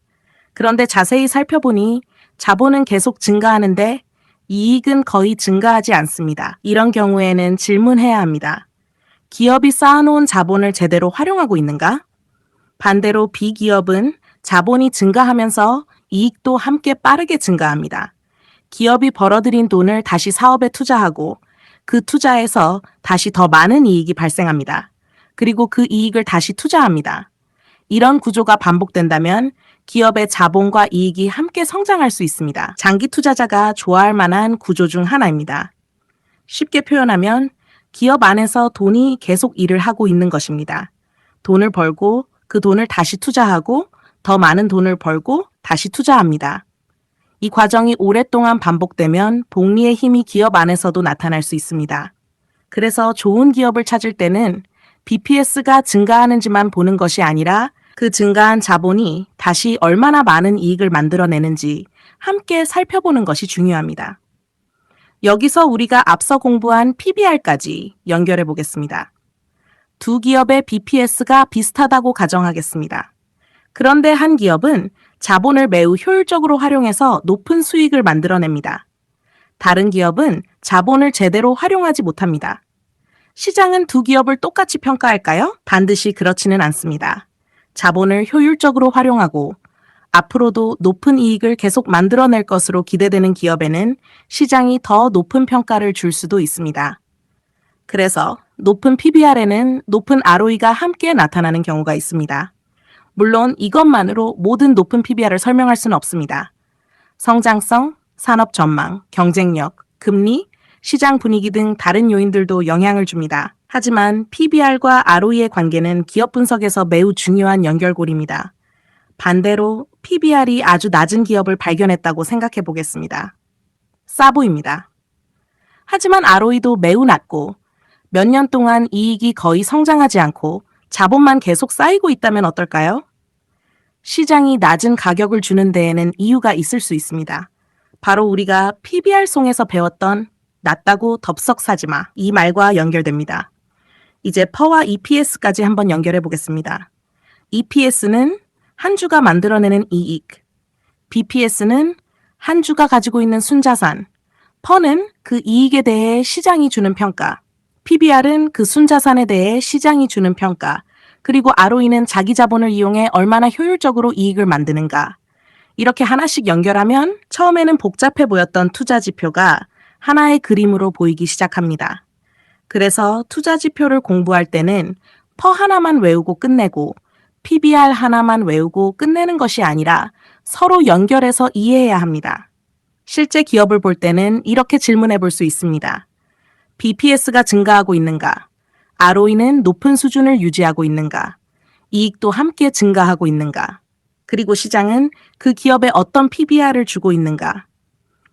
그런데 자세히 살펴보니 자본은 계속 증가하는데 이익은 거의 증가하지 않습니다. 이런 경우에는 질문해야 합니다. 기업이 쌓아놓은 자본을 제대로 활용하고 있는가? 반대로 B기업은 자본이 증가하면서 이익도 함께 빠르게 증가합니다. 기업이 벌어들인 돈을 다시 사업에 투자하고 그 투자에서 다시 더 많은 이익이 발생합니다. 그리고 그 이익을 다시 투자합니다. 이런 구조가 반복된다면 기업의 자본과 이익이 함께 성장할 수 있습니다. 장기 투자자가 좋아할 만한 구조 중 하나입니다. 쉽게 표현하면 기업 안에서 돈이 계속 일을 하고 있는 것입니다. 돈을 벌고 그 돈을 다시 투자하고 더 많은 돈을 벌고 다시 투자합니다. 이 과정이 오랫동안 반복되면 복리의 힘이 기업 안에서도 나타날 수 있습니다. 그래서 좋은 기업을 찾을 때는 BPS가 증가하는지만 보는 것이 아니라 그 증가한 자본이 다시 얼마나 많은 이익을 만들어내는지 함께 살펴보는 것이 중요합니다. 여기서 우리가 앞서 공부한 PBR까지 연결해 보겠습니다. 두 기업의 BPS가 비슷하다고 가정하겠습니다. 그런데 한 기업은 자본을 매우 효율적으로 활용해서 높은 수익을 만들어냅니다. 다른 기업은 자본을 제대로 활용하지 못합니다. 시장은 두 기업을 똑같이 평가할까요? 반드시 그렇지는 않습니다. 자본을 효율적으로 활용하고 앞으로도 높은 이익을 계속 만들어낼 것으로 기대되는 기업에는 시장이 더 높은 평가를 줄 수도 있습니다. 그래서 높은 PBR에는 높은 ROE가 함께 나타나는 경우가 있습니다. 물론 이것만으로 모든 높은 PBR을 설명할 수는 없습니다. 성장성, 산업 전망, 경쟁력, 금리, 시장 분위기 등 다른 요인들도 영향을 줍니다. 하지만 PBR과 ROE의 관계는 기업 분석에서 매우 중요한 연결고리입니다. 반대로 PBR이 아주 낮은 기업을 발견했다고 생각해 보겠습니다. 싸 보입니다. 하지만 ROE도 매우 낮고 몇 년 동안 이익이 거의 성장하지 않고 자본만 계속 쌓이고 있다면 어떨까요? 시장이 낮은 가격을 주는 데에는 이유가 있을 수 있습니다. 바로 우리가 PBR송에서 배웠던 낮다고 덥석 사지 마. 이 말과 연결됩니다. 이제 퍼와 EPS까지 한번 연결해 보겠습니다. EPS는 한 주가 만들어내는 이익, BPS는 한 주가 가지고 있는 순자산, 퍼는 그 이익에 대해 시장이 주는 평가, PBR은 그 순자산에 대해 시장이 주는 평가, 그리고 ROE는 자기 자본을 이용해 얼마나 효율적으로 이익을 만드는가. 이렇게 하나씩 연결하면 처음에는 복잡해 보였던 투자 지표가 하나의 그림으로 보이기 시작합니다. 그래서 투자 지표를 공부할 때는 퍼 하나만 외우고 끝내고 PBR 하나만 외우고 끝내는 것이 아니라 서로 연결해서 이해해야 합니다. 실제 기업을 볼 때는 이렇게 질문해 볼 수 있습니다. BPS가 증가하고 있는가? ROE는 높은 수준을 유지하고 있는가? 이익도 함께 증가하고 있는가? 그리고 시장은 그 기업에 어떤 PBR을 주고 있는가?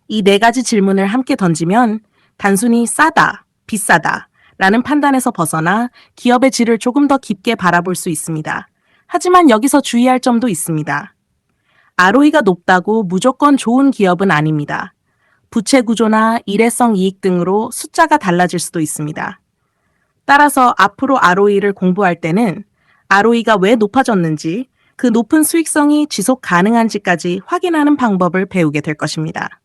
이 네 가지 질문을 함께 던지면 단순히 싸다, 비싸다 라는 판단에서 벗어나 기업의 질을 조금 더 깊게 바라볼 수 있습니다. 하지만 여기서 주의할 점도 있습니다. ROE가 높다고 무조건 좋은 기업은 아닙니다. 부채 구조나 일회성 이익 등으로 숫자가 달라질 수도 있습니다. 따라서 앞으로 ROE를 공부할 때는 ROE가 왜 높아졌는지, 그 높은 수익성이 지속 가능한지까지 확인하는 방법을 배우게 될 것입니다.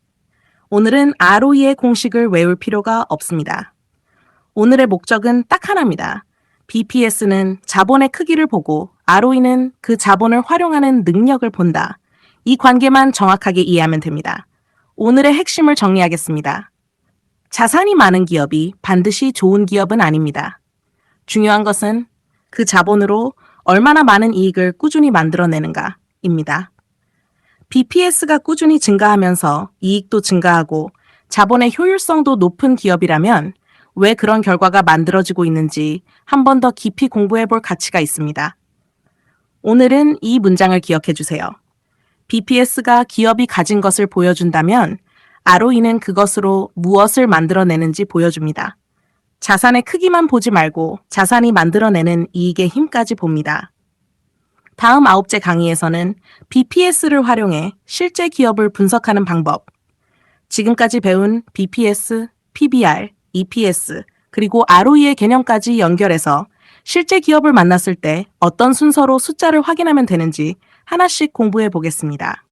오늘은 ROE의 공식을 외울 필요가 없습니다. 오늘의 목적은 딱 하나입니다. BPS는 자본의 크기를 보고 ROE는 그 자본을 활용하는 능력을 본다. 이 관계만 정확하게 이해하면 됩니다. 오늘의 핵심을 정리하겠습니다. 자산이 많은 기업이 반드시 좋은 기업은 아닙니다. 중요한 것은 그 자본으로 얼마나 많은 이익을 꾸준히 만들어내는가입니다. BPS가 꾸준히 증가하면서 이익도 증가하고 자본의 효율성도 높은 기업이라면 왜 그런 결과가 만들어지고 있는지 한 번 더 깊이 공부해 볼 가치가 있습니다. 오늘은 이 문장을 기억해 주세요. BPS가 기업이 가진 것을 보여준다면 ROE는 그것으로 무엇을 만들어내는지 보여줍니다. 자산의 크기만 보지 말고 자산이 만들어내는 이익의 힘까지 봅니다. 다음 9째 강의에서는 BPS를 활용해 실제 기업을 분석하는 방법, 지금까지 배운 BPS, PBR, EPS, 그리고 ROE의 개념까지 연결해서 실제 기업을 만났을 때 어떤 순서로 숫자를 확인하면 되는지 하나씩 공부해 보겠습니다.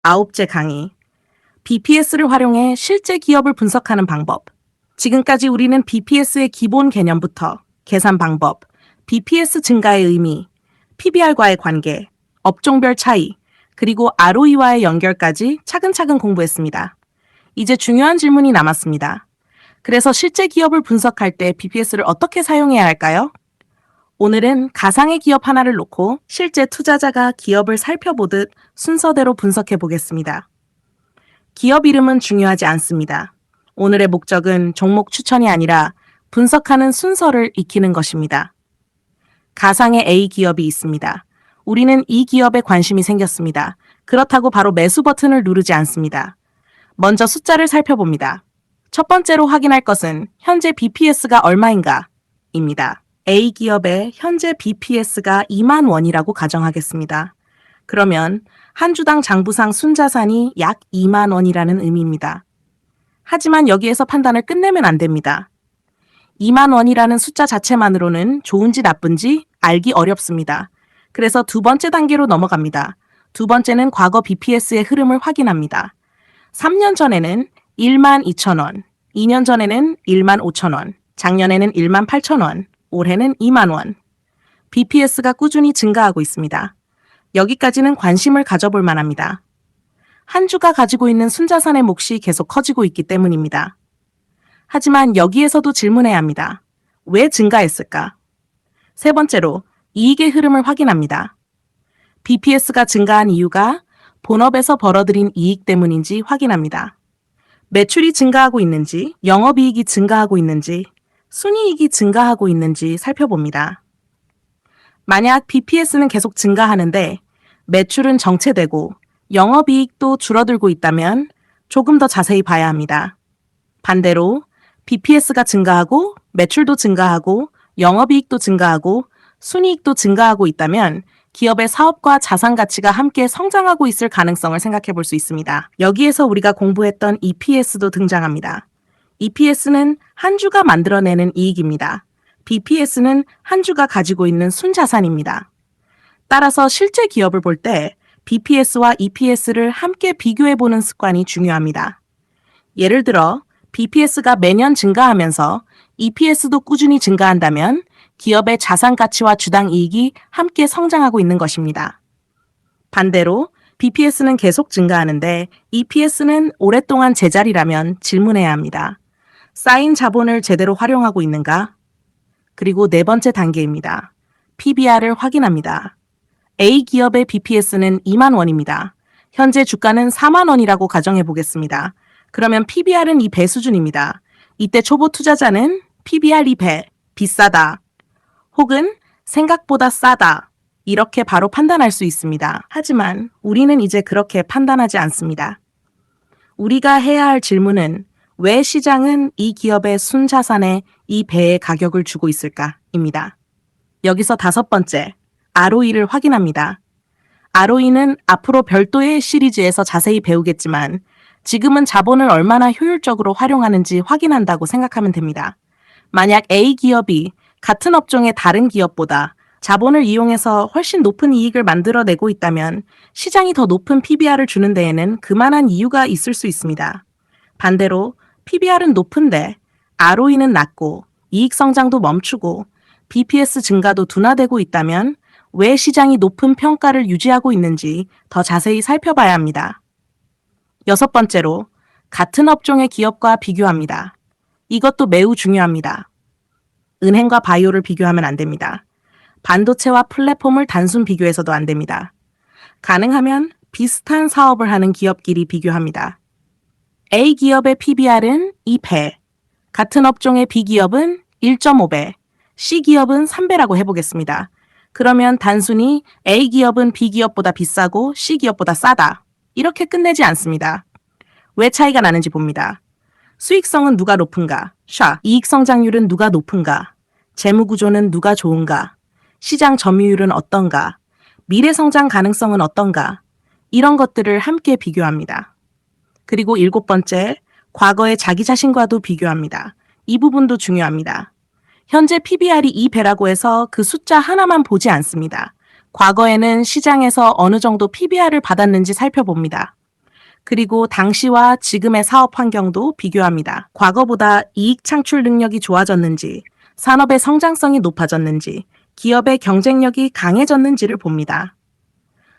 9째 강의, BPS를 활용해 실제 기업을 분석하는 방법. 지금까지 우리는 BPS의 기본 개념부터 계산 방법, BPS 증가의 의미, PBR과의 관계, 업종별 차이, 그리고 ROE와의 연결까지 차근차근 공부했습니다. 이제 중요한 질문이 남았습니다. 그래서 실제 기업을 분석할 때 BPS를 어떻게 사용해야 할까요? 오늘은 가상의 기업 하나를 놓고 실제 투자자가 기업을 살펴보듯 순서대로 분석해 보겠습니다. 기업 이름은 중요하지 않습니다. 오늘의 목적은 종목 추천이 아니라 분석하는 순서를 익히는 것입니다. 가상의 A 기업이 있습니다. 우리는 이 기업에 관심이 생겼습니다. 그렇다고 바로 매수 버튼을 누르지 않습니다. 먼저 숫자를 살펴봅니다. 첫 번째로 확인할 것은 현재 BPS가 얼마인가? 입니다. A 기업의 현재 BPS가 2만 원이라고 가정하겠습니다. 그러면 한 주당 장부상 순자산이 약 2만 원이라는 의미입니다. 하지만 여기에서 판단을 끝내면 안 됩니다. 2만 원이라는 숫자 자체만으로는 좋은지 나쁜지 알기 어렵습니다. 그래서 두 번째 단계로 넘어갑니다. 두 번째는 과거 BPS의 흐름을 확인합니다. 3년 전에는 1만 2천 원, 2년 전에는 1만 5천 원, 작년에는 1만 8천 원, 올해는 2만 원. BPS가 꾸준히 증가하고 있습니다. 여기까지는 관심을 가져볼 만합니다. 한 주가 가지고 있는 순자산의 몫이 계속 커지고 있기 때문입니다. 하지만 여기에서도 질문해야 합니다. 왜 증가했을까? 세 번째로 이익의 흐름을 확인합니다. BPS가 증가한 이유가 본업에서 벌어들인 이익 때문인지 확인합니다. 매출이 증가하고 있는지, 영업이익이 증가하고 있는지, 순이익이 증가하고 있는지 살펴봅니다. 만약 BPS는 계속 증가하는데 매출은 정체되고 영업이익도 줄어들고 있다면 조금 더 자세히 봐야 합니다. 반대로 BPS가 증가하고 매출도 증가하고 영업이익도 증가하고 순이익도 증가하고 있다면 기업의 사업과 자산 가치가 함께 성장하고 있을 가능성을 생각해 볼 수 있습니다. 여기에서 우리가 공부했던 EPS도 등장합니다. EPS는 한 주가 만들어내는 이익입니다. BPS는 한 주가 가지고 있는 순자산입니다. 따라서 실제 기업을 볼 때 BPS와 EPS를 함께 비교해보는 습관이 중요합니다. 예를 들어 BPS가 매년 증가하면서 EPS도 꾸준히 증가한다면 기업의 자산 가치와 주당 이익이 함께 성장하고 있는 것입니다. 반대로 BPS는 계속 증가하는데 EPS는 오랫동안 제자리라면 질문해야 합니다. 쌓인 자본을 제대로 활용하고 있는가? 그리고 네 번째 단계입니다. PBR을 확인합니다. A 기업의 BPS는 2만 원입니다. 현재 주가는 4만 원이라고 가정해 보겠습니다. 그러면 PBR은 2배 수준입니다. 이때 초보 투자자는 PBR 2배, 비싸다, 혹은 생각보다 싸다, 이렇게 바로 판단할 수 있습니다. 하지만 우리는 이제 그렇게 판단하지 않습니다. 우리가 해야 할 질문은 왜 시장은 이 기업의 순자산에 이 배의 가격을 주고 있을까?입니다. 여기서 다섯 번째, ROE를 확인합니다. ROE는 앞으로 별도의 시리즈에서 자세히 배우겠지만 지금은 자본을 얼마나 효율적으로 활용하는지 확인한다고 생각하면 됩니다. 만약 A 기업이 같은 업종의 다른 기업보다 자본을 이용해서 훨씬 높은 이익을 만들어내고 있다면 시장이 더 높은 PBR을 주는 데에는 그만한 이유가 있을 수 있습니다. 반대로 PBR은 높은데 ROE는 낮고 이익 성장도 멈추고 BPS 증가도 둔화되고 있다면 왜 시장이 높은 평가를 유지하고 있는지 더 자세히 살펴봐야 합니다. 여섯 번째로 같은 업종의 기업과 비교합니다. 이것도 매우 중요합니다. 은행과 바이오를 비교하면 안 됩니다. 반도체와 플랫폼을 단순 비교해서도 안 됩니다. 가능하면 비슷한 사업을 하는 기업끼리 비교합니다. A 기업의 PBR은 2배, 같은 업종의 B 기업은 1.5배, C 기업은 3배라고 해보겠습니다. 그러면 단순히 A 기업은 B 기업보다 비싸고 C 기업보다 싸다, 이렇게 끝내지 않습니다. 왜 차이가 나는지 봅니다. 수익성은 누가 높은가? 이익 성장률은 누가 높은가? 재무 구조는 누가 좋은가? 시장 점유율은 어떤가? 미래 성장 가능성은 어떤가? 이런 것들을 함께 비교합니다. 그리고 일곱 번째, 과거의 자기 자신과도 비교합니다. 이 부분도 중요합니다. 현재 PBR이 2배라고 해서 그 숫자 하나만 보지 않습니다. 과거에는 시장에서 어느 정도 PBR을 받았는지 살펴봅니다. 그리고 당시와 지금의 사업 환경도 비교합니다. 과거보다 이익 창출 능력이 좋아졌는지, 산업의 성장성이 높아졌는지, 기업의 경쟁력이 강해졌는지를 봅니다.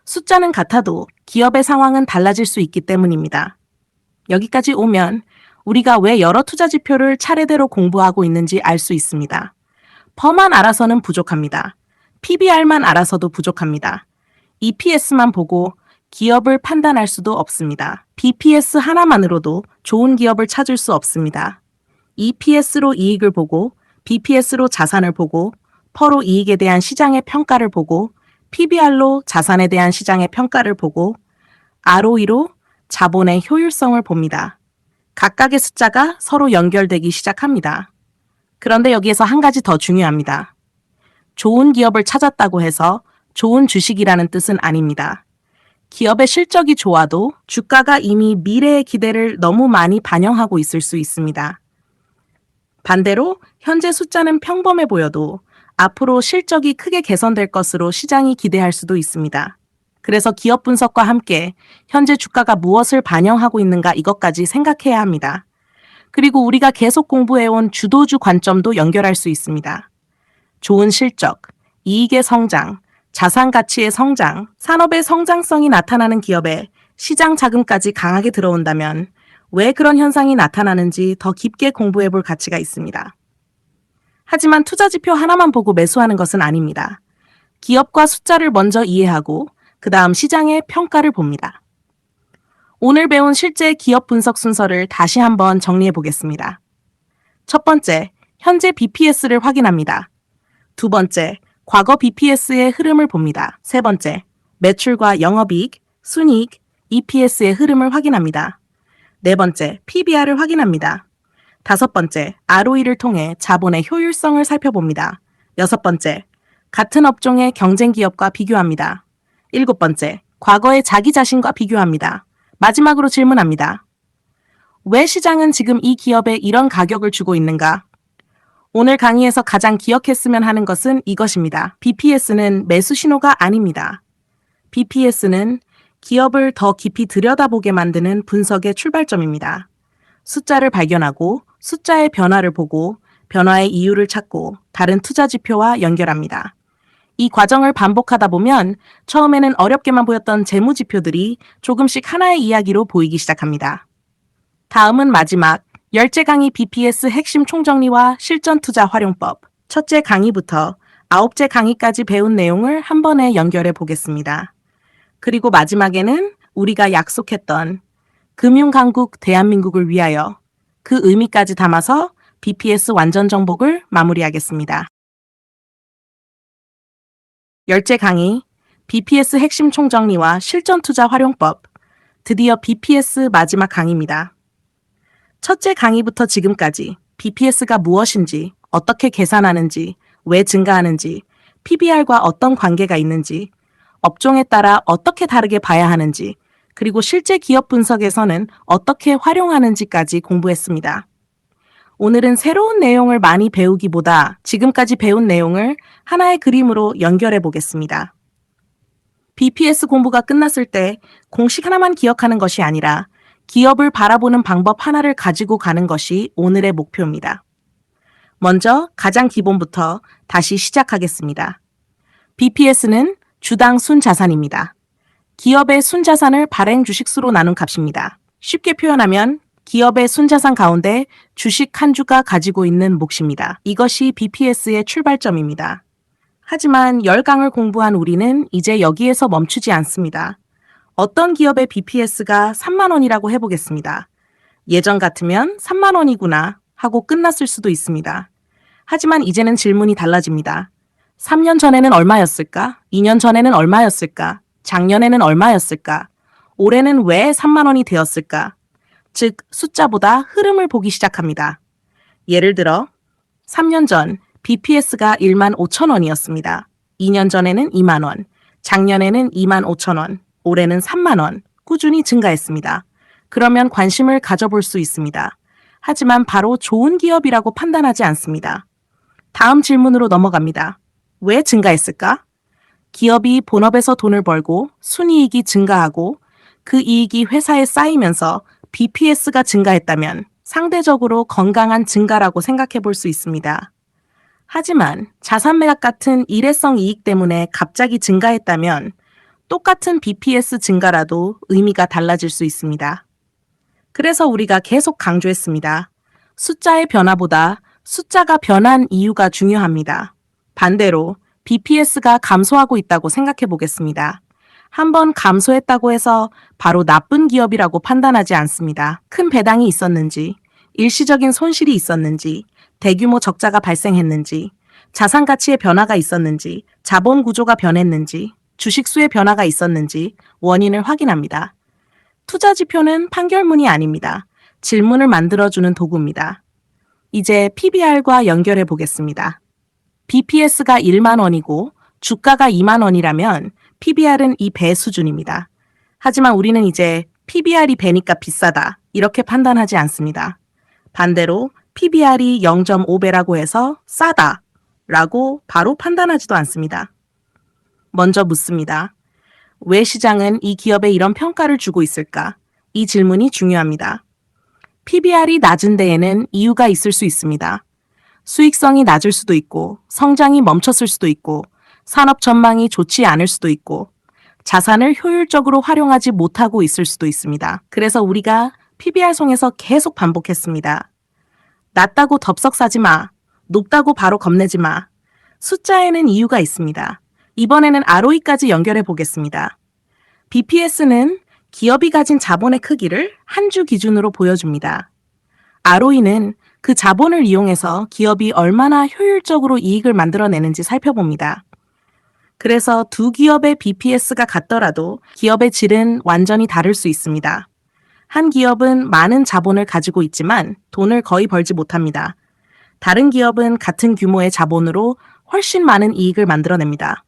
숫자는 같아도 기업의 상황은 달라질 수 있기 때문입니다. 여기까지 오면 우리가 왜 여러 투자 지표를 차례대로 공부하고 있는지 알 수 있습니다. 퍼만 알아서는 부족합니다. PBR만 알아서도 부족합니다. EPS만 보고 기업을 판단할 수도 없습니다. BPS 하나만으로도 좋은 기업을 찾을 수 없습니다. EPS로 이익을 보고 BPS로 자산을 보고 퍼로 이익에 대한 시장의 평가를 보고 PBR로 자산에 대한 시장의 평가를 보고 ROE로 자본의 효율성을 봅니다. 각각의 숫자가 서로 연결되기 시작합니다. 그런데 여기에서 한 가지 더 중요합니다. 좋은 기업을 찾았다고 해서 좋은 주식이라는 뜻은 아닙니다. 기업의 실적이 좋아도 주가가 이미 미래의 기대를 너무 많이 반영하고 있을 수 있습니다. 반대로 현재 숫자는 평범해 보여도 앞으로 실적이 크게 개선될 것으로 시장이 기대할 수도 있습니다. 그래서 기업 분석과 함께 현재 주가가 무엇을 반영하고 있는가 이것까지 생각해야 합니다. 그리고 우리가 계속 공부해온 주도주 관점도 연결할 수 있습니다. 좋은 실적, 이익의 성장, 자산 가치의 성장, 산업의 성장성이 나타나는 기업에 시장 자금까지 강하게 들어온다면 왜 그런 현상이 나타나는지 더 깊게 공부해 볼 가치가 있습니다. 하지만 투자 지표 하나만 보고 매수하는 것은 아닙니다. 기업과 숫자를 먼저 이해하고 그 다음 시장의 평가를 봅니다. 오늘 배운 실제 기업 분석 순서를 다시 한번 정리해 보겠습니다. 첫 번째, 현재 BPS를 확인합니다. 두 번째, 과거 BPS의 흐름을 봅니다. 세 번째, 매출과 영업이익, 순이익, EPS의 흐름을 확인합니다. 네 번째, PBR을 확인합니다. 다섯 번째, ROE를 통해 자본의 효율성을 살펴봅니다. 여섯 번째, 같은 업종의 경쟁 기업과 비교합니다. 일곱 번째, 과거의 자기 자신과 비교합니다. 마지막으로 질문합니다. 왜 시장은 지금 이 기업에 이런 가격을 주고 있는가? 오늘 강의에서 가장 기억했으면 하는 것은 이것입니다. BPS는 매수 신호가 아닙니다. BPS는 기업을 더 깊이 들여다보게 만드는 분석의 출발점입니다. 숫자를 발견하고 숫자의 변화를 보고 변화의 이유를 찾고 다른 투자 지표와 연결합니다. 이 과정을 반복하다 보면 처음에는 어렵게만 보였던 재무 지표들이 조금씩 하나의 이야기로 보이기 시작합니다. 다음은 마지막 10째 강의 BPS 핵심 총정리와 실전 투자 활용법. 첫째 강의부터 9째 강의까지 배운 내용을 한 번에 연결해 보겠습니다. 그리고 마지막에는 우리가 약속했던 금융강국 대한민국을 위하여 그 의미까지 담아서 BPS 완전 정복을 마무리하겠습니다. 10째 강의 BPS 핵심 총정리와 실전 투자 활용법. 드디어 BPS 마지막 강의입니다. 첫째 강의부터 지금까지 BPS가 무엇인지, 어떻게 계산하는지, 왜 증가하는지, PBR과 어떤 관계가 있는지, 업종에 따라 어떻게 다르게 봐야 하는지, 그리고 실제 기업 분석에서는 어떻게 활용하는지까지 공부했습니다. 오늘은 새로운 내용을 많이 배우기보다 지금까지 배운 내용을 하나의 그림으로 연결해 보겠습니다. BPS 공부가 끝났을 때 공식 하나만 기억하는 것이 아니라 기업을 바라보는 방법 하나를 가지고 가는 것이 오늘의 목표입니다. 먼저 가장 기본부터 다시 시작하겠습니다. BPS는 주당 순자산입니다. 기업의 순자산을 발행 주식수로 나눈 값입니다. 쉽게 표현하면 기업의 순자산 가운데 주식 한 주가 가지고 있는 몫입니다. 이것이 BPS의 출발점입니다. 하지만 10강을 공부한 우리는 이제 여기에서 멈추지 않습니다. 어떤 기업의 BPS가 3만 원이라고 해보겠습니다. 예전 같으면 3만 원이구나 하고 끝났을 수도 있습니다. 하지만 이제는 질문이 달라집니다. 3년 전에는 얼마였을까? 2년 전에는 얼마였을까? 작년에는 얼마였을까? 올해는 왜 3만 원이 되었을까? 즉, 숫자보다 흐름을 보기 시작합니다. 예를 들어 3년 전 BPS가 1만 5천 원이었습니다. 2년 전에는 2만 원, 작년에는 2만 5천 원, 올해는 3만 원, 꾸준히 증가했습니다. 그러면 관심을 가져볼 수 있습니다. 하지만 바로 좋은 기업이라고 판단하지 않습니다. 다음 질문으로 넘어갑니다. 왜 증가했을까? 기업이 본업에서 돈을 벌고 순이익이 증가하고 그 이익이 회사에 쌓이면서 BPS가 증가했다면 상대적으로 건강한 증가라고 생각해 볼 수 있습니다. 하지만 자산 매각 같은 일회성 이익 때문에 갑자기 증가했다면 똑같은 BPS 증가라도 의미가 달라질 수 있습니다. 그래서 우리가 계속 강조했습니다. 숫자의 변화보다 숫자가 변한 이유가 중요합니다. 반대로 BPS가 감소하고 있다고 생각해 보겠습니다. 한번 감소했다고 해서 바로 나쁜 기업이라고 판단하지 않습니다. 큰 배당이 있었는지, 일시적인 손실이 있었는지, 대규모 적자가 발생했는지, 자산 가치의 변화가 있었는지, 자본 구조가 변했는지, 주식수의 변화가 있었는지 원인을 확인합니다. 투자 지표는 판결문이 아닙니다. 질문을 만들어주는 도구입니다. 이제 PBR과 연결해 보겠습니다. BPS가 1만 원이고 주가가 2만 원이라면 PBR은 2배 수준입니다. 하지만 우리는 이제 PBR이 배니까 비싸다 이렇게 판단하지 않습니다. 반대로 PBR이 0.5배라고 해서 싸다 라고 바로 판단하지도 않습니다. 먼저 묻습니다. 왜 시장은 이 기업에 이런 평가를 주고 있을까? 이 질문이 중요합니다. PBR이 낮은 데에는 이유가 있을 수 있습니다. 수익성이 낮을 수도 있고, 성장이 멈췄을 수도 있고, 산업 전망이 좋지 않을 수도 있고, 자산을 효율적으로 활용하지 못하고 있을 수도 있습니다. 그래서 우리가 PBR 송에서 계속 반복했습니다. 낮다고 덥석 사지 마. 높다고 바로 겁내지 마. 숫자에는 이유가 있습니다. 이번에는 ROE까지 연결해 보겠습니다. BPS는 기업이 가진 자본의 크기를 한 주 기준으로 보여줍니다. ROE는 그 자본을 이용해서 기업이 얼마나 효율적으로 이익을 만들어내는지 살펴봅니다. 그래서 두 기업의 BPS가 같더라도 기업의 질은 완전히 다를 수 있습니다. 한 기업은 많은 자본을 가지고 있지만 돈을 거의 벌지 못합니다. 다른 기업은 같은 규모의 자본으로 훨씬 많은 이익을 만들어냅니다.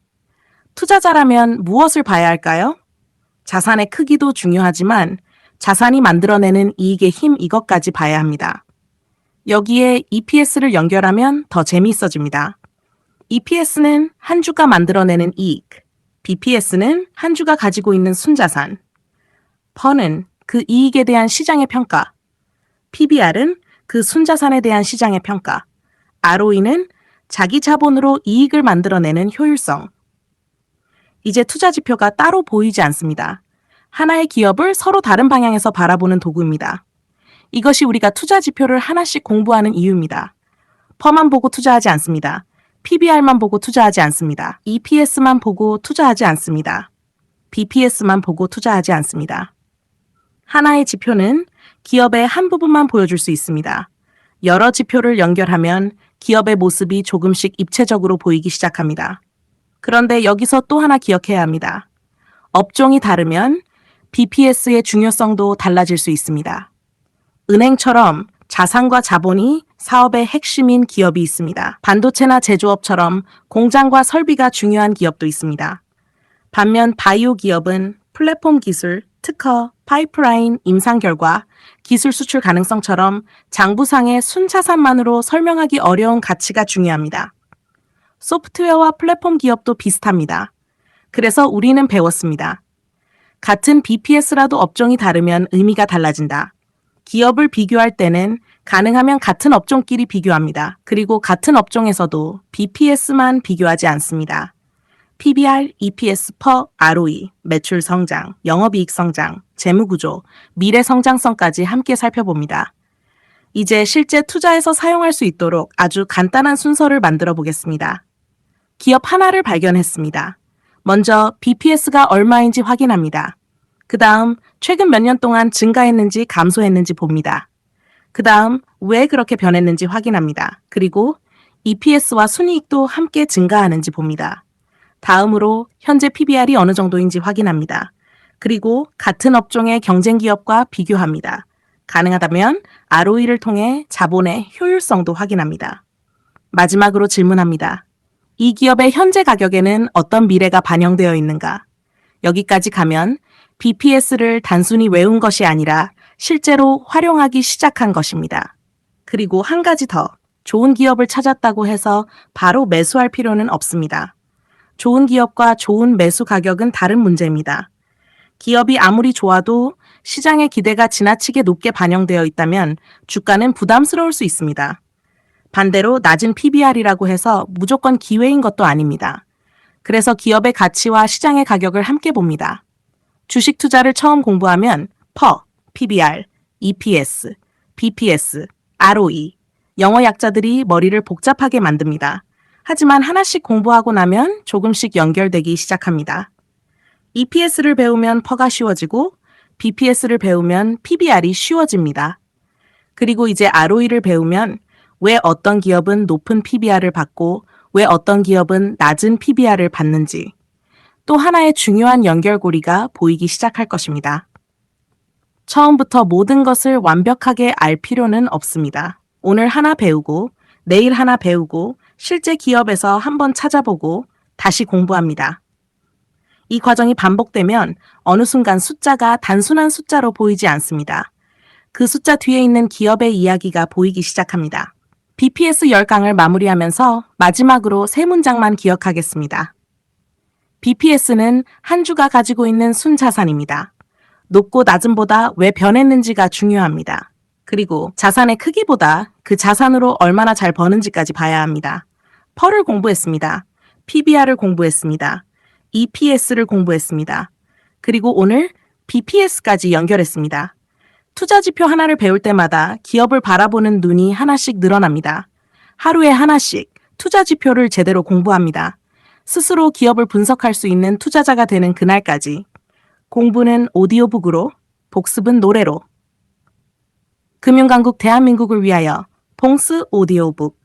투자자라면 무엇을 봐야 할까요? 자산의 크기도 중요하지만 자산이 만들어내는 이익의 힘 이것까지 봐야 합니다. 여기에 EPS를 연결하면 더 재미있어집니다. EPS는 한 주가 만들어내는 이익, BPS는 한 주가 가지고 있는 순자산, 퍼는 그 이익에 대한 시장의 평가, PBR은 그 순자산에 대한 시장의 평가, ROE는 자기 자본으로 이익을 만들어내는 효율성. 이제 투자 지표가 따로 보이지 않습니다. 하나의 기업을 서로 다른 방향에서 바라보는 도구입니다. 이것이 우리가 투자 지표를 하나씩 공부하는 이유입니다. 퍼만 보고 투자하지 않습니다. PBR만 보고 투자하지 않습니다. EPS만 보고 투자하지 않습니다. BPS만 보고 투자하지 않습니다. 하나의 지표는 기업의 한 부분만 보여줄 수 있습니다. 여러 지표를 연결하면 기업의 모습이 조금씩 입체적으로 보이기 시작합니다. 그런데 여기서 또 하나 기억해야 합니다. 업종이 다르면 BPS의 중요성도 달라질 수 있습니다. 은행처럼 자산과 자본이 사업의 핵심인 기업이 있습니다. 반도체나 제조업처럼 공장과 설비가 중요한 기업도 있습니다. 반면 바이오 기업은 플랫폼 기술, 특허, 파이프라인, 임상 결과, 기술 수출 가능성처럼 장부상의 순자산만으로 설명하기 어려운 가치가 중요합니다. 소프트웨어와 플랫폼 기업도 비슷합니다. 그래서 우리는 배웠습니다. 같은 BPS라도 업종이 다르면 의미가 달라진다. 기업을 비교할 때는 가능하면 같은 업종끼리 비교합니다. 그리고 같은 업종에서도 BPS만 비교하지 않습니다. PBR, EPS per ROE, 매출 성장, 영업이익 성장, 재무구조, 미래 성장성까지 함께 살펴봅니다. 이제 실제 투자에서 사용할 수 있도록 아주 간단한 순서를 만들어 보겠습니다. 기업 하나를 발견했습니다. 먼저 BPS가 얼마인지 확인합니다. 그 다음 최근 몇 년 동안 증가했는지 감소했는지 봅니다. 그 다음 왜 그렇게 변했는지 확인합니다. 그리고 EPS와 순이익도 함께 증가하는지 봅니다. 다음으로 현재 PBR이 어느 정도인지 확인합니다. 그리고 같은 업종의 경쟁 기업과 비교합니다. 가능하다면 ROE를 통해 자본의 효율성도 확인합니다. 마지막으로 질문합니다. 이 기업의 현재 가격에는 어떤 미래가 반영되어 있는가? 여기까지 가면 BPS를 단순히 외운 것이 아니라 실제로 활용하기 시작한 것입니다. 그리고 한 가지 더, 좋은 기업을 찾았다고 해서 바로 매수할 필요는 없습니다. 좋은 기업과 좋은 매수 가격은 다른 문제입니다. 기업이 아무리 좋아도 시장의 기대가 지나치게 높게 반영되어 있다면 주가는 부담스러울 수 있습니다. 반대로 낮은 PBR이라고 해서 무조건 기회인 것도 아닙니다. 그래서 기업의 가치와 시장의 가격을 함께 봅니다. 주식 투자를 처음 공부하면 per, PBR, EPS, BPS, ROE, 영어 약자들이 머리를 복잡하게 만듭니다. 하지만 하나씩 공부하고 나면 조금씩 연결되기 시작합니다. EPS를 배우면 퍼가 쉬워지고 BPS를 배우면 PBR이 쉬워집니다. 그리고 이제 ROE를 배우면 왜 어떤 기업은 높은 PBR을 받고 왜 어떤 기업은 낮은 PBR을 받는지 또 하나의 중요한 연결고리가 보이기 시작할 것입니다. 처음부터 모든 것을 완벽하게 알 필요는 없습니다. 오늘 하나 배우고 내일 하나 배우고 실제 기업에서 한번 찾아보고 다시 공부합니다. 이 과정이 반복되면 어느 순간 숫자가 단순한 숫자로 보이지 않습니다. 그 숫자 뒤에 있는 기업의 이야기가 보이기 시작합니다. BPS 10강을 마무리하면서 마지막으로 세 문장만 기억하겠습니다. BPS는 한 주가 가지고 있는 순자산입니다. 높고 낮음보다 왜 변했는지가 중요합니다. 그리고 자산의 크기보다 그 자산으로 얼마나 잘 버는지까지 봐야 합니다. 퍼를 공부했습니다. PBR을 공부했습니다. EPS를 공부했습니다. 그리고 오늘 BPS까지 연결했습니다. 투자 지표 하나를 배울 때마다 기업을 바라보는 눈이 하나씩 늘어납니다. 하루에 하나씩 투자 지표를 제대로 공부합니다. 스스로 기업을 분석할 수 있는 투자자가 되는 그날까지 공부는 오디오북으로, 복습은 노래로. 금융강국 대한민국을 위하여 봉스 오디오북